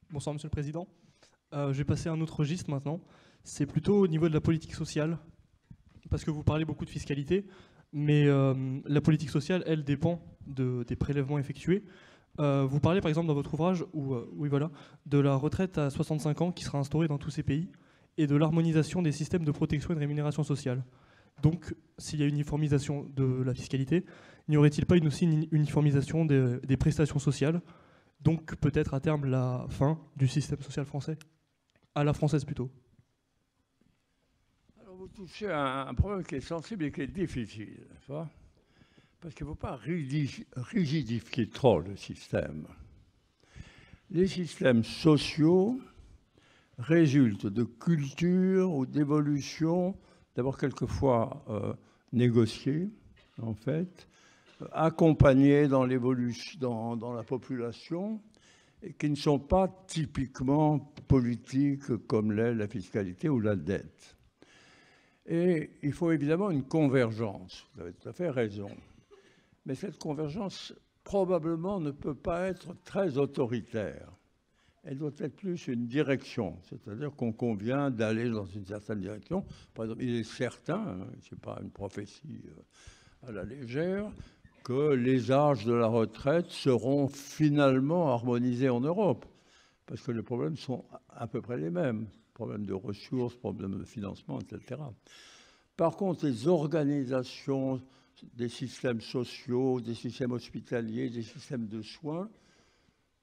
Bonsoir, Monsieur le Président. Je vais passer à un autre registre maintenant. C'est plutôt au niveau de la politique sociale, parce que vous parlez beaucoup de fiscalité, mais la politique sociale, elle, dépend des prélèvements effectués. Vous parlez par exemple dans votre ouvrage oui, voilà, de la retraite à 65 ans qui sera instaurée dans tous ces pays et de l'harmonisation des systèmes de protection et de rémunération sociale. Donc, s'il y a une uniformisation de la fiscalité, n'y aurait-il pas aussi une uniformisation des prestations sociales? Donc, peut-être à terme, la fin du système social français? À la française plutôt. Alors, vous touchez à un problème qui est sensible et qui est difficile, parce qu'il ne faut pas rigidifier trop le système. Les systèmes sociaux résultent de culture ou d'évolution, d'abord quelquefois négociées, en fait, accompagnées dans l'évolution, dans la population, et qui ne sont pas typiquement politiques comme l'est la fiscalité ou la dette. Et il faut évidemment une convergence, vous avez tout à fait raison. Mais cette convergence, probablement, ne peut pas être très autoritaire. Elle doit être plus une direction, c'est-à-dire qu'on convient d'aller dans une certaine direction. Par exemple, il est certain, ce n'est pas une prophétie à la légère, que les âges de la retraite seront finalement harmonisés en Europe, parce que les problèmes sont à peu près les mêmes, problèmes de ressources, problèmes de financement, etc. Par contre, les organisations des systèmes sociaux, des systèmes hospitaliers, des systèmes de soins,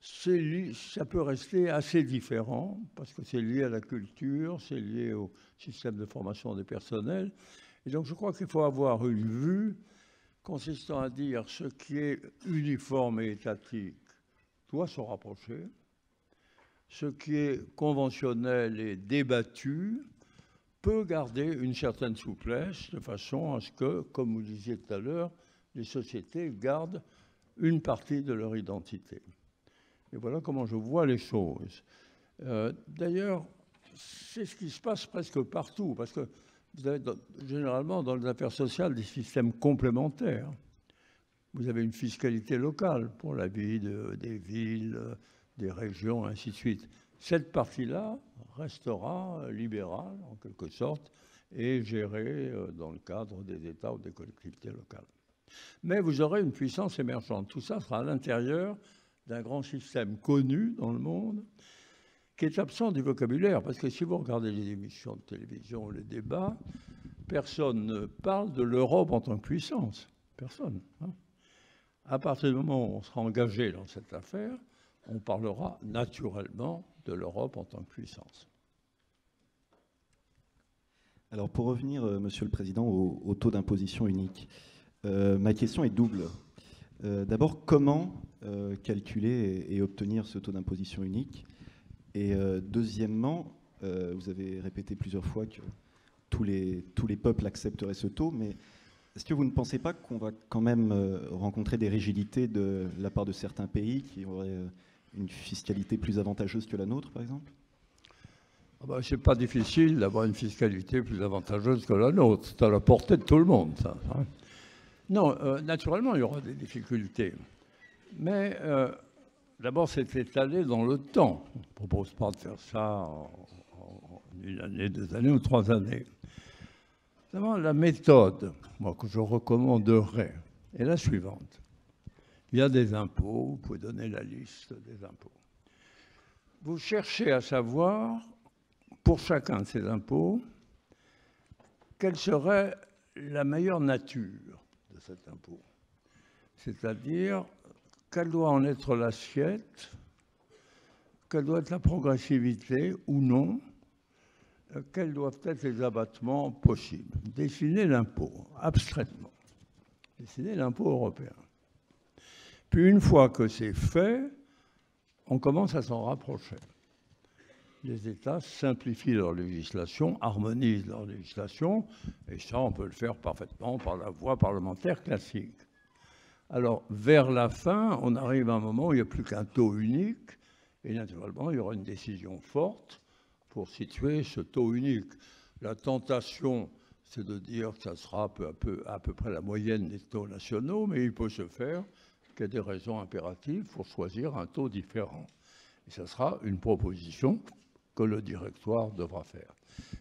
ça peut rester assez différent, parce que c'est lié à la culture, c'est lié au système de formation des personnels. Et donc je crois qu'il faut avoir une vue consistant à dire ce qui est uniforme et étatique doit se rapprocher, ce qui est conventionnel et débattu peut garder une certaine souplesse de façon à ce que, comme vous disiez tout à l'heure, les sociétés gardent une partie de leur identité. Et voilà comment je vois les choses. D'ailleurs, c'est ce qui se passe presque partout, parce que vous avez généralement dans les affaires sociales des systèmes complémentaires. Vous avez une fiscalité locale pour la vie des villes, des régions, ainsi de suite. Cette partie-là restera libérale, en quelque sorte, et gérée dans le cadre des États ou des collectivités locales. Mais vous aurez une puissance émergente. Tout ça sera à l'intérieur d'un grand système connu dans le monde, qui est absent du vocabulaire. Parce que si vous regardez les émissions de télévision, les débats, personne ne parle de l'Europe en tant que puissance. Personne. Hein. À partir du moment où on sera engagé dans cette affaire, on parlera naturellement de l'Europe en tant que puissance. Alors pour revenir, Monsieur le Président, au taux d'imposition unique, ma question est double. D'abord, comment calculer et obtenir ce taux d'imposition unique? Et deuxièmement, vous avez répété plusieurs fois que tous les peuples accepteraient ce taux, mais est-ce que vous ne pensez pas qu'on va quand même rencontrer des rigidités de la part de certains pays qui auraient une fiscalité plus avantageuse que la nôtre, par exemple? Ce n'est pas difficile d'avoir une fiscalité plus avantageuse que la nôtre. C'est à la portée de tout le monde, ça. Hein. Non, naturellement, il y aura des difficultés. Mais d'abord, c'est étalé dans le temps. On ne propose pas de faire ça en une année, 2 années ou 3 années. D'abord, la méthode, moi, que je recommanderais, est la suivante. Il y a des impôts, vous pouvez donner la liste des impôts. Vous cherchez à savoir, pour chacun de ces impôts, quelle serait la meilleure nature de cet impôt. C'est-à-dire, quelle doit en être l'assiette, quelle doit être la progressivité ou non, quels doivent être les abattements possibles. Dessiner l'impôt, abstraitement. Dessiner l'impôt européen. Puis une fois que c'est fait, on commence à s'en rapprocher. Les États simplifient leur législation, harmonisent leur législation, et ça, on peut le faire parfaitement par la voie parlementaire classique. Alors, vers la fin, on arrive à un moment où il n'y a plus qu'un taux unique, et naturellement, il y aura une décision forte pour situer ce taux unique. La tentation, c'est de dire que ça sera à peu près la moyenne des taux nationaux, mais il peut se faire qu'il y a des raisons impératives pour choisir un taux différent. Et ça sera une proposition que le directoire devra faire.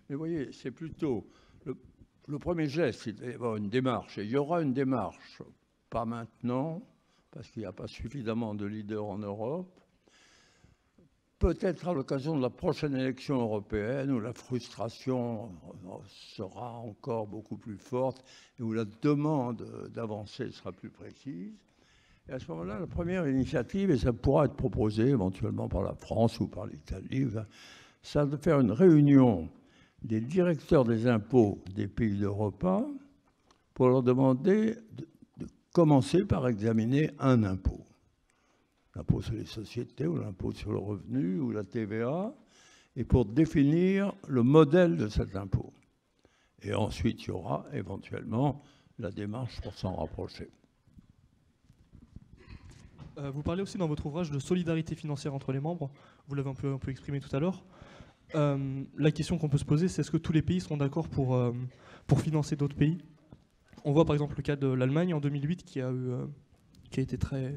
Mais vous voyez, c'est plutôt le premier geste, c'est d'avoir une démarche. Et il y aura une démarche, pas maintenant, parce qu'il n'y a pas suffisamment de leaders en Europe, peut-être à l'occasion de la prochaine élection européenne, où la frustration sera encore beaucoup plus forte, et où la demande d'avancer sera plus précise. Et à ce moment-là, la première initiative, et ça pourra être proposé éventuellement par la France ou par l'Italie, c'est de faire une réunion des directeurs des impôts des pays d'Europe pour leur demander de commencer par examiner un impôt. L'impôt sur les sociétés, ou l'impôt sur le revenu, ou la TVA, et pour définir le modèle de cet impôt. Et ensuite, il y aura éventuellement la démarche pour s'en rapprocher. Vous parlez aussi dans votre ouvrage de solidarité financière entre les membres. Vous l'avez un peu exprimé tout à l'heure. La question qu'on peut se poser, c'est est-ce que tous les pays seront d'accord pour financer d'autres pays? On voit par exemple le cas de l'Allemagne en 2008 qui a été très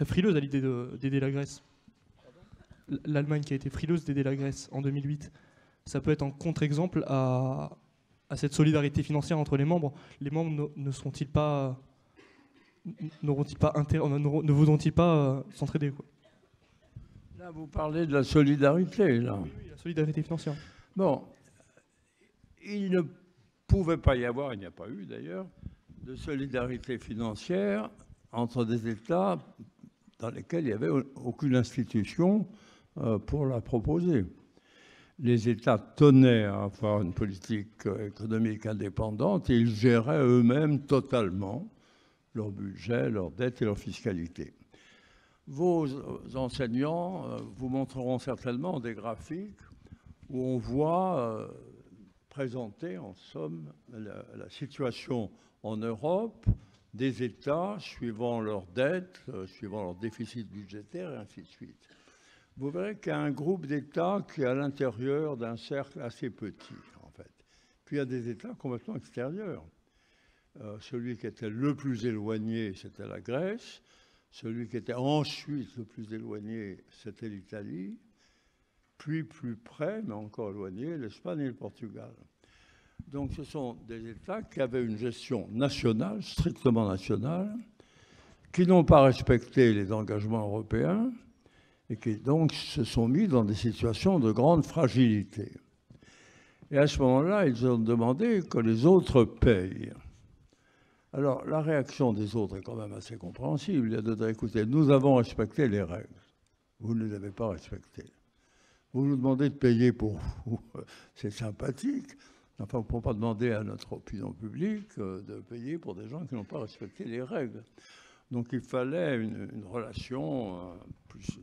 frileuse à l'idée d'aider la Grèce. L'Allemagne qui a été frileuse d'aider la Grèce en 2008. Ça peut être un contre-exemple à cette solidarité financière entre les membres. Les membres ne voudront-ils pas s'entraider, quoi? Là, vous parlez de la solidarité, là. Oui, la solidarité financière. Bon, il ne pouvait pas y avoir, il n'y a pas eu d'ailleurs, de solidarité financière entre des États dans lesquels il n'y avait aucune institution pour la proposer. Les États tenaient à avoir une politique économique indépendante et ils géraient eux-mêmes totalement leur budget, leur dette et leur fiscalité. Vos enseignants vous montreront certainement des graphiques où on voit présenter en somme la situation en Europe des États suivant leurs dettes, suivant leur déficit budgétaire et ainsi de suite. Vous verrez qu'il y a un groupe d'États qui est à l'intérieur d'un cercle assez petit, en fait. Puis il y a des États complètement extérieurs. Celui qui était le plus éloigné, c'était la Grèce. Celui qui était ensuite le plus éloigné, c'était l'Italie. Puis plus près, mais encore éloigné, l'Espagne et le Portugal. Donc ce sont des États qui avaient une gestion nationale, strictement nationale, qui n'ont pas respecté les engagements européens et qui donc se sont mis dans des situations de grande fragilité. Et à ce moment-là, ils ont demandé que les autres payent. Alors, la réaction des autres est quand même assez compréhensible. Il y a de dire, écoutez, nous avons respecté les règles. Vous ne les avez pas respectées. Vous nous demandez de payer pour vous. C'est sympathique. Enfin, on ne peut pas demander à notre opinion publique de payer pour des gens qui n'ont pas respecté les règles. Donc, il fallait une relation plus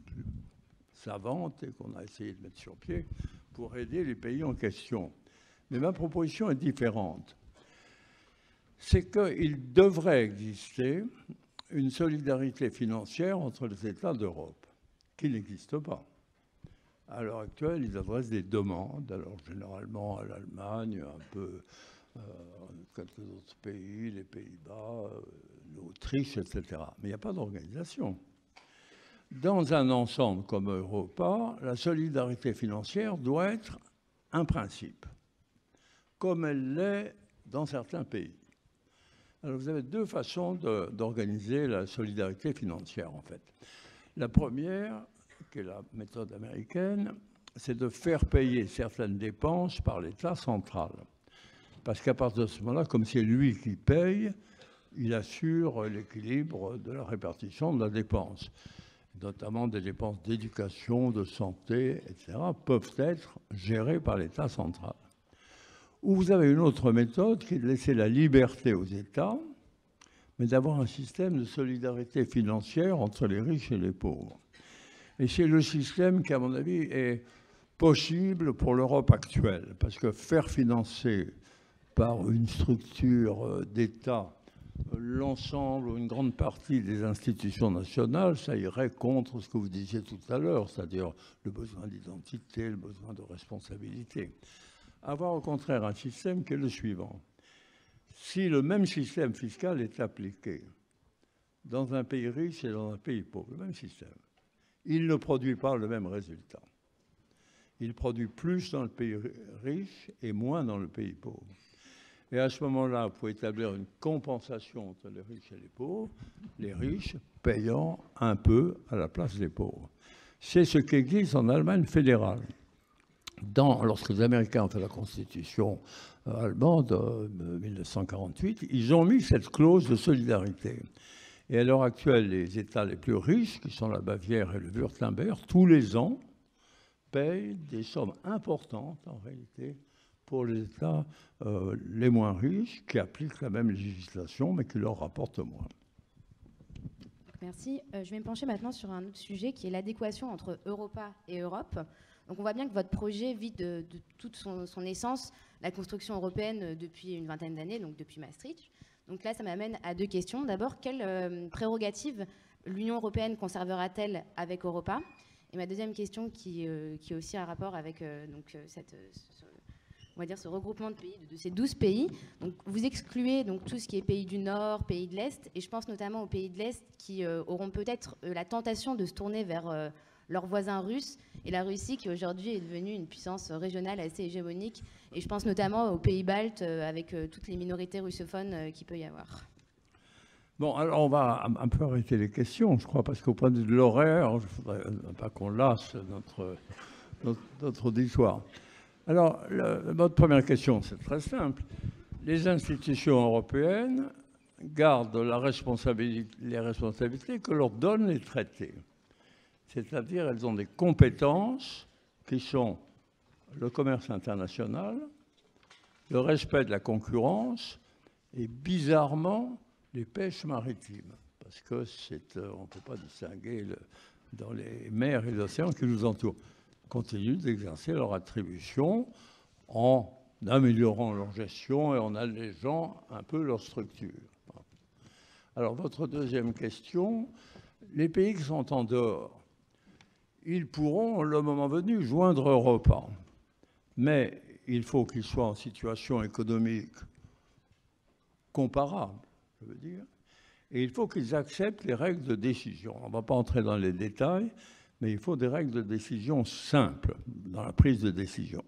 savante et qu'on a essayé de mettre sur pied pour aider les pays en question. Mais ma proposition est différente. C'est qu'il devrait exister une solidarité financière entre les États d'Europe, qui n'existe pas. À l'heure actuelle, ils adressent des demandes, alors généralement à l'Allemagne, un peu quelques autres pays, les Pays-Bas, l'Autriche, etc. Mais il n'y a pas d'organisation. Dans un ensemble comme Europa, la solidarité financière doit être un principe, comme elle l'est dans certains pays. Alors vous avez deux façons d'organiser la solidarité financière, en fait. La première, qui est la méthode américaine, c'est de faire payer certaines dépenses par l'État central. Parce qu'à partir de ce moment-là, comme c'est lui qui paye, il assure l'équilibre de la répartition de la dépense. Notamment des dépenses d'éducation, de santé, etc., peuvent être gérées par l'État central. Ou vous avez une autre méthode qui est de laisser la liberté aux États, mais d'avoir un système de solidarité financière entre les riches et les pauvres. Et c'est le système qui, à mon avis, est possible pour l'Europe actuelle, parce que faire financer par une structure d'État l'ensemble ou une grande partie des institutions nationales, ça irait contre ce que vous disiez tout à l'heure, c'est-à-dire le besoin d'identité, le besoin de responsabilité. Avoir au contraire un système qui est le suivant. Si le même système fiscal est appliqué dans un pays riche et dans un pays pauvre, le même système, il ne produit pas le même résultat. Il produit plus dans le pays riche et moins dans le pays pauvre. Et à ce moment-là, vous pouvez établir une compensation entre les riches et les riches payant un peu à la place des pauvres. C'est ce qui existe en Allemagne fédérale. Lorsque les Américains ont fait la Constitution allemande de 1948, ils ont mis cette clause de solidarité. Et à l'heure actuelle, les États les plus riches, qui sont la Bavière et le Wurtemberg, tous les ans, payent des sommes importantes, en réalité, pour les États les moins riches, qui appliquent la même législation, mais qui leur rapportent moins. Merci. Je vais me pencher maintenant sur un autre sujet, qui est l'adéquation entre Europa et Europe. Donc on voit bien que votre projet vit de toute son essence la construction européenne depuis une vingtaine d'années, donc depuis Maastricht. Donc là, ça m'amène à deux questions. D'abord, quelles prérogatives l'Union européenne conservera-t-elle avec Europa? Et ma deuxième question, qui a aussi un rapport avec on va dire ce regroupement de pays, de ces 12 pays. Donc vous excluez donc tout ce qui est pays du Nord, pays de l'Est, et je pense notamment aux pays de l'Est qui auront peut-être la tentation de se tourner vers leurs voisins russes, et la Russie qui aujourd'hui est devenue une puissance régionale assez hégémonique, et je pense notamment aux pays baltes avec toutes les minorités russophones qu'il peut y avoir. Bon, alors on va un peu arrêter les questions, je crois, parce qu'au point de vue de l'horaire, il ne faudrait pas qu'on lasse notre auditoire. Alors, votre première question, c'est très simple. Les institutions européennes gardent les responsabilités que leur donnent les traités. C'est-à-dire, elles ont des compétences qui sont le commerce international, le respect de la concurrence et, bizarrement, les pêches maritimes. Parce que on ne peut pas distinguer dans les mers et les océans qui nous entourent. Continuent d'exercer leur attribution en améliorant leur gestion et en allégeant un peu leur structure. Alors, votre deuxième question, les pays qui sont en dehors, ils pourront, le moment venu, joindre Europa. Mais il faut qu'ils soient en situation économique comparable, je veux dire, et il faut qu'ils acceptent les règles de décision. On ne va pas entrer dans les détails, mais il faut des règles de décision simples dans la prise de décision.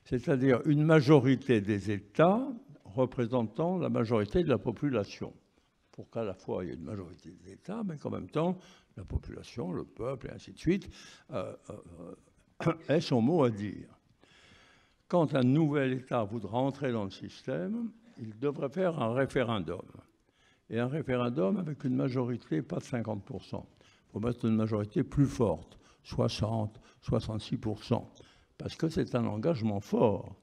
c'est-à-dire une majorité des États représentant la majorité de la population, pour qu'à la fois il y ait une majorité des États, mais qu'en même temps la population, le peuple, et ainsi de suite, ait son mot à dire. Quand un nouvel État voudra entrer dans le système, il devrait faire un référendum. Et un référendum avec une majorité, pas de 50%. Il faut mettre une majorité plus forte, 60, 66%, parce que c'est un engagement fort.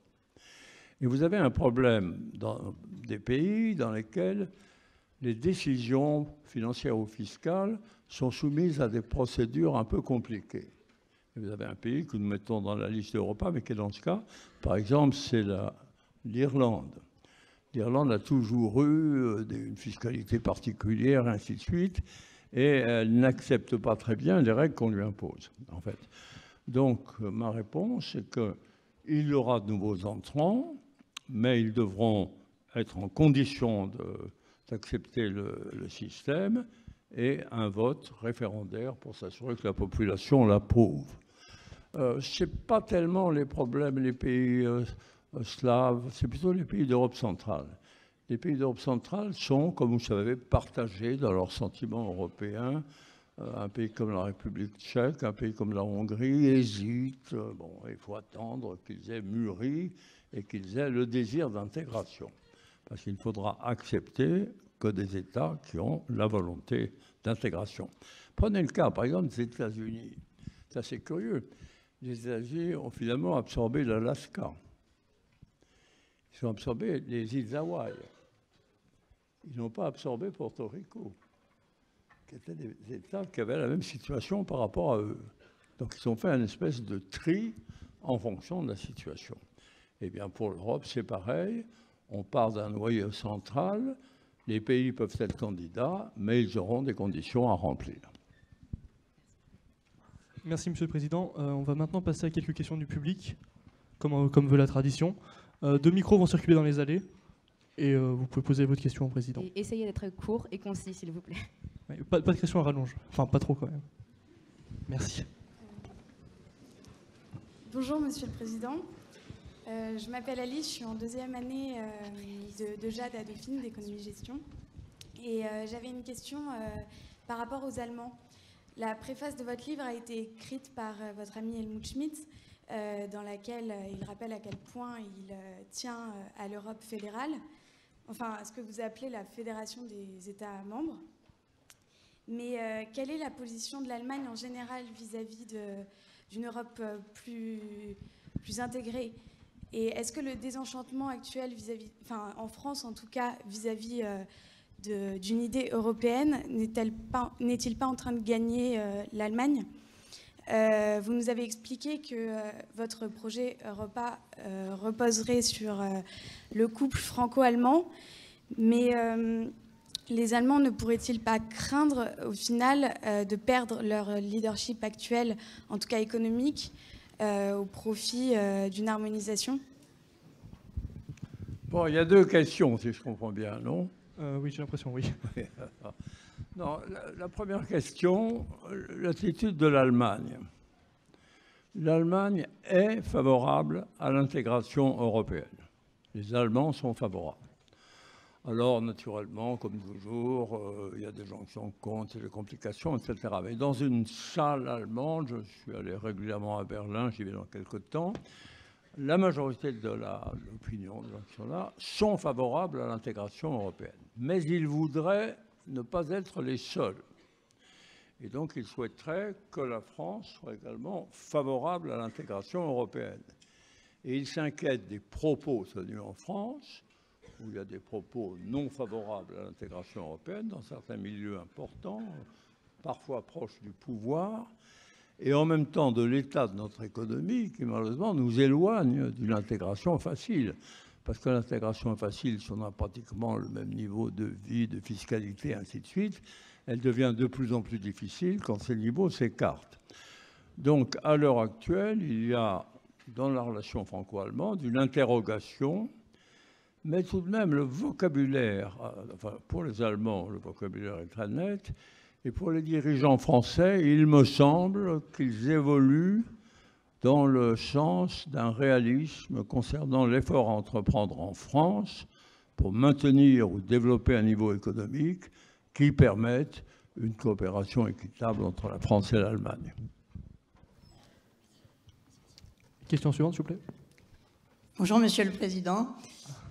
Et vous avez un problème dans des pays dans lesquels les décisions financières ou fiscales sont soumises à des procédures un peu compliquées. Et vous avez un pays que nous mettons dans la liste Europa, mais qui est dans ce cas, par exemple, c'est l'Irlande. L'Irlande a toujours eu une fiscalité particulière, ainsi de suite, et elle n'accepte pas très bien les règles qu'on lui impose, en fait. Donc, ma réponse, c'est qu'il y aura de nouveaux entrants, mais ils devront être en condition d'accepter le système et un vote référendaire pour s'assurer que la population l'approuve. Ce n'est pas tellement les problèmes, les pays slaves, c'est plutôt les pays d'Europe centrale. Les pays d'Europe centrale sont, comme vous savez, partagés dans leurs sentiments européens. Un pays comme la République tchèque, un pays comme la Hongrie hésitent. Bon, il faut attendre qu'ils aient mûri et qu'ils aient le désir d'intégration. Parce qu'il faudra accepter que des États qui ont la volonté d'intégration. Prenez le cas, par exemple, des États-Unis. C'est assez curieux. Les États-Unis ont finalement absorbé l'Alaska. Ils ont absorbé les îles Hawaï. Ils n'ont pas absorbé Porto Rico, qui étaient des États qui avaient la même situation par rapport à eux. Donc ils ont fait une espèce de tri en fonction de la situation. Eh bien pour l'Europe, c'est pareil. On part d'un noyau central. Les pays peuvent être candidats, mais ils auront des conditions à remplir. Merci, Monsieur le Président. On va maintenant passer à quelques questions du public, comme veut la tradition. 2 micros vont circuler dans les allées et vous pouvez poser votre question au Président. Et essayez d'être court et concis, s'il vous plaît. Ouais, pas de questions à rallonge. Enfin, pas trop quand même. Merci. Bonjour, Monsieur le Président. Je m'appelle Alice, je suis en 2e année de JAD à Dauphine, d'économie-gestion. Et j'avais une question par rapport aux Allemands. La préface de votre livre a été écrite par votre ami Helmut Schmidt, dans laquelle il rappelle à quel point il tient à l'Europe fédérale, enfin à ce que vous appelez la fédération des États membres. Mais quelle est la position de l'Allemagne en général vis-à-vis d'une Europe plus intégrée? Et est-ce que le désenchantement actuel enfin en France en tout cas, vis-à-vis d'une idée européenne, n'est-il pas en train de gagner l'Allemagne? Vous nous avez expliqué que votre projet Europa reposerait sur le couple franco-allemand, mais les Allemands ne pourraient-ils pas craindre au final de perdre leur leadership actuel, en tout cas économique, au profit d'une harmonisation? Bon, il y a 2 questions, si je comprends bien, non? Oui, j'ai l'impression, oui. Non, la première question, l'attitude de l'Allemagne. L'Allemagne est favorable à l'intégration européenne. Les Allemands sont favorables. Alors, naturellement, comme toujours, il y a des gens qui sont contre, des complications, etc. Mais dans une salle allemande, je suis allé régulièrement à Berlin, j'y vais dans quelques temps, la majorité de l'opinion des gens qui sont là sont favorables à l'intégration européenne. Mais ils voudraient ne pas être les seuls. Et donc, ils souhaiteraient que la France soit également favorable à l'intégration européenne. Et ils s'inquiètent des propos tenus en France, où il y a des propos non favorables à l'intégration européenne, dans certains milieux importants, parfois proches du pouvoir, et en même temps de l'état de notre économie qui, malheureusement, nous éloigne d'une intégration facile. Parce que l'intégration facile, si on a pratiquement le même niveau de vie, de fiscalité, ainsi de suite, elle devient de plus en plus difficile quand ces niveaux s'écartent. Donc, à l'heure actuelle, il y a, dans la relation franco-allemande, une interrogation, mais tout de même, le vocabulaire, enfin, pour les Allemands, le vocabulaire est très net, et pour les dirigeants français, il me semble qu'ils évoluent dans le sens d'un réalisme concernant l'effort à entreprendre en France pour maintenir ou développer un niveau économique qui permette une coopération équitable entre la France et l'Allemagne. Question suivante, s'il vous plaît. Bonjour, Monsieur le Président.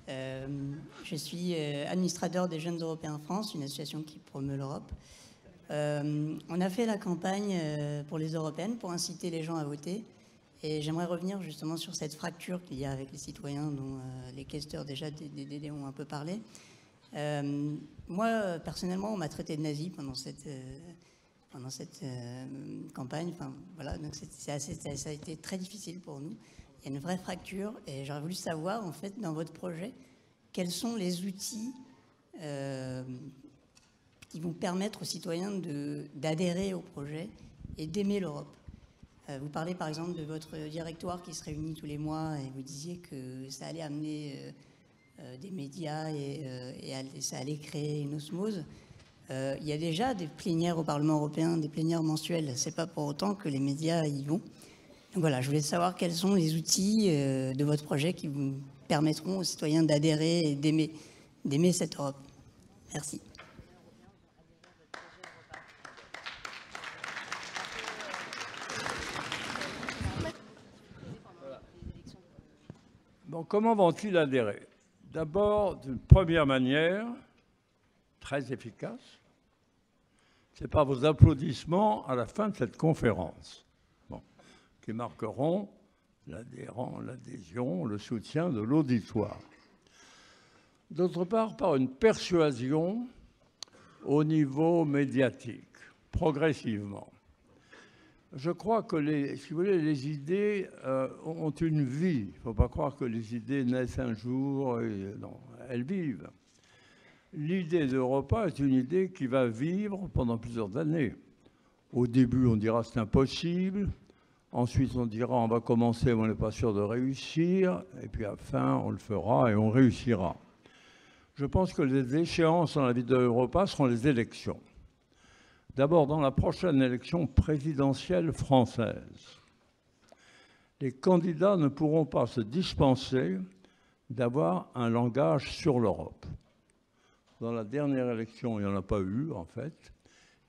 Je suis administrateur des Jeunes Européens France, une association qui promeut l'Europe. On a fait la campagne pour les européennes pour inciter les gens à voter. Et j'aimerais revenir justement sur cette fracture qu'il y a avec les citoyens dont les questeurs déjà des DD ont un peu parlé. Moi, personnellement, on m'a traité de nazi pendant cette campagne. Enfin, voilà, donc ça a été très difficile pour nous. Il y a une vraie fracture et j'aurais voulu savoir, en fait, dans votre projet, quels sont les outils qui vont permettre aux citoyens d'adhérer au projet et d'aimer l'Europe. Vous parlez par exemple de votre directoire qui se réunit tous les mois et vous disiez que ça allait amener des médias et ça allait créer une osmose. Il y a déjà des plénières au Parlement européen, des plénières mensuelles. C'est pas pour autant que les médias y vont. Donc voilà, je voulais savoir quels sont les outils de votre projet qui vous permettront aux citoyens d'adhérer et d'aimer cette Europe. Merci. Donc, comment vont-ils adhérer? D'abord, d'une première manière, très efficace, c'est par vos applaudissements à la fin de cette conférence, qui marqueront l'adhésion, le soutien de l'auditoire. D'autre part, par une persuasion au niveau médiatique, progressivement. Je crois que, si vous voulez, les idées ont une vie. Il ne faut pas croire que les idées naissent un jour. Non, elles vivent. L'idée d'Europa est une idée qui va vivre pendant plusieurs années. Au début, on dira c'est impossible. Ensuite, on dira on va commencer, mais on n'est pas sûr de réussir. Et puis à la fin, on le fera et on réussira. Je pense que les échéances dans la vie de l'Europa seront les élections. D'abord, dans la prochaine élection présidentielle française, les candidats ne pourront pas se dispenser d'avoir un langage sur l'Europe. Dans la dernière élection, il n'y en a pas eu, en fait.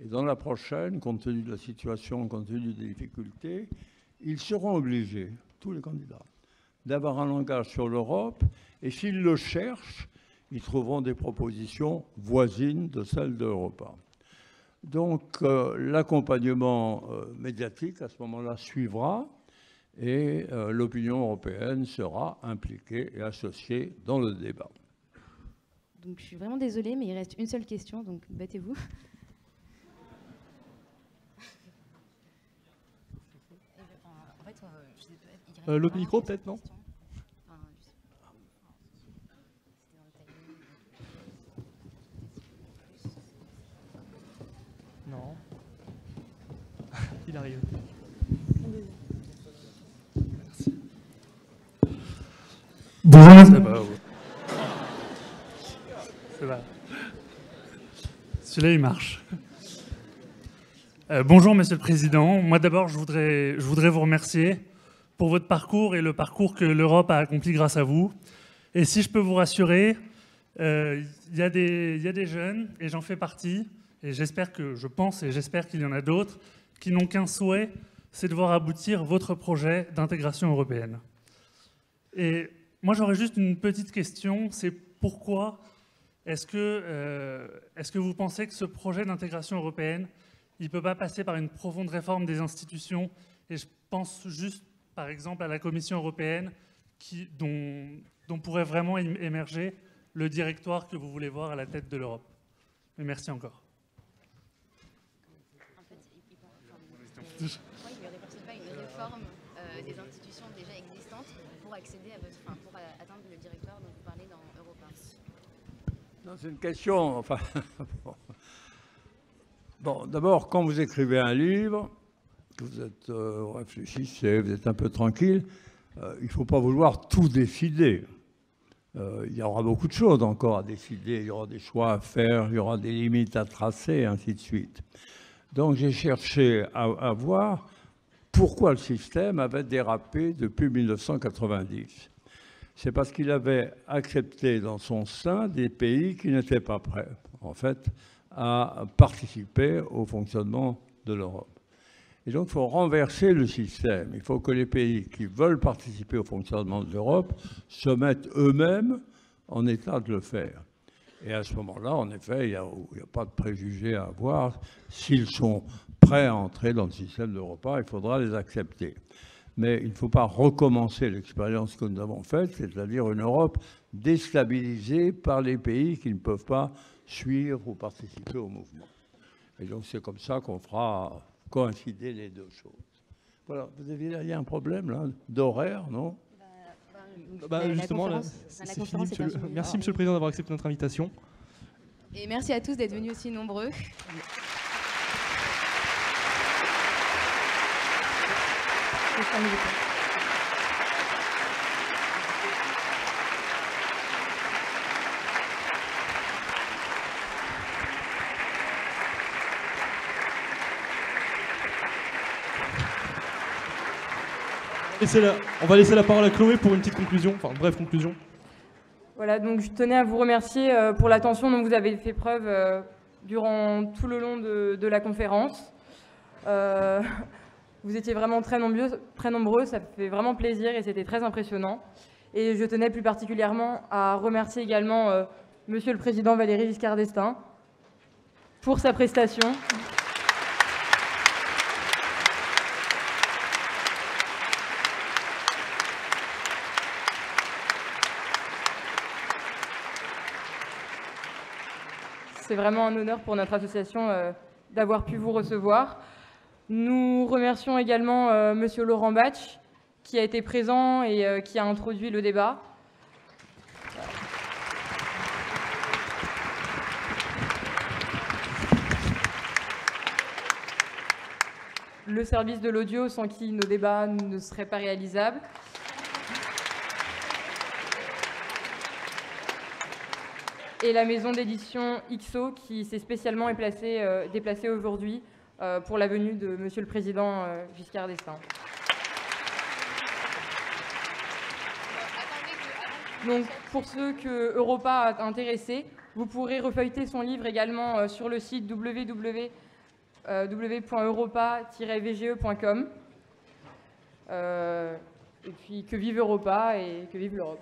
Et dans la prochaine, compte tenu de la situation, compte tenu des difficultés, ils seront obligés, tous les candidats, d'avoir un langage sur l'Europe. Et s'ils le cherchent, ils trouveront des propositions voisines de celles d'Europa. Donc, l'accompagnement médiatique, à ce moment-là, suivra et l'opinion européenne sera impliquée et associée dans le débat. Donc, je suis vraiment désolée, mais il reste une seule question, donc battez-vous. L'autre micro, peut-être, non? Non. Il arrive. Merci. Bonjour. Ça va, ouais. Ça va. Celui-là, il marche. Bonjour, Monsieur le Président. Moi, d'abord, je voudrais vous remercier pour votre parcours et le parcours que l'Europe a accompli grâce à vous. Et si je peux vous rassurer, il y a des jeunes, et j'en fais partie, et j'espère qu'il y en a d'autres, qui n'ont qu'un souhait, c'est de voir aboutir votre projet d'intégration européenne. Et moi, j'aurais juste une petite question, c'est pourquoi est-ce que vous pensez que ce projet d'intégration européenne, il ne peut pas passer par une profonde réforme des institutions? Et je pense juste, par exemple, à la Commission européenne, dont pourrait vraiment émerger le directoire que vous voulez voir à la tête de l'Europe. Mais merci encore. Il ne représente pas une réforme des institutions déjà existantes pour accéder à pour atteindre le directoire dont vous parlez dans Europa. Non, c'est une question. Enfin, bon, d'abord, quand vous écrivez un livre, que vous êtes réfléchissez, vous êtes un peu tranquille, il ne faut pas vouloir tout décider. Il y aura beaucoup de choses encore à décider, il y aura des choix à faire, il y aura des limites à tracer, et ainsi de suite. Donc j'ai cherché à voir pourquoi le système avait dérapé depuis 1990. C'est parce qu'il avait accepté dans son sein des pays qui n'étaient pas prêts, en fait, à participer au fonctionnement de l'Europe. Et donc, il faut renverser le système. Il faut que les pays qui veulent participer au fonctionnement de l'Europe se mettent eux-mêmes en état de le faire. Et à ce moment-là, en effet, il n'y a pas de préjugés à avoir. S'ils sont prêts à entrer dans le système d'Europa, il faudra les accepter. Mais il ne faut pas recommencer l'expérience que nous avons faite, c'est-à-dire une Europe déstabilisée par les pays qui ne peuvent pas suivre ou participer au mouvement. Et donc, c'est comme ça qu'on fera coïncider les deux choses. Voilà, vous aviez là, il y a un problème là d'horaire, non? Justement, là, c'est fini. Merci, Monsieur le Président, d'avoir accepté notre invitation. Et merci à tous d'être venus aussi nombreux. On va laisser la parole à Chloé pour une petite conclusion, enfin une brève conclusion. Voilà, donc je tenais à vous remercier pour l'attention dont vous avez fait preuve durant tout le long de la conférence. Vous étiez vraiment très nombreux, ça fait vraiment plaisir et c'était très impressionnant. Et je tenais plus particulièrement à remercier également Monsieur le Président Valéry Giscard d'Estaing pour sa prestation. C'est vraiment un honneur pour notre association d'avoir pu vous recevoir. Nous remercions également Monsieur Laurent Bach, qui a été présent et qui a introduit le débat. Le service de l'audio, sans qui nos débats ne seraient pas réalisables. Et la maison d'édition XO qui s'est spécialement déplacée aujourd'hui pour la venue de Monsieur le Président Giscard d'Estaing. Donc, pour ceux que Europa a intéressé, vous pourrez refeuilleter son livre également sur le site www.europa-vge.com. Et puis, que vive Europa et que vive l'Europe.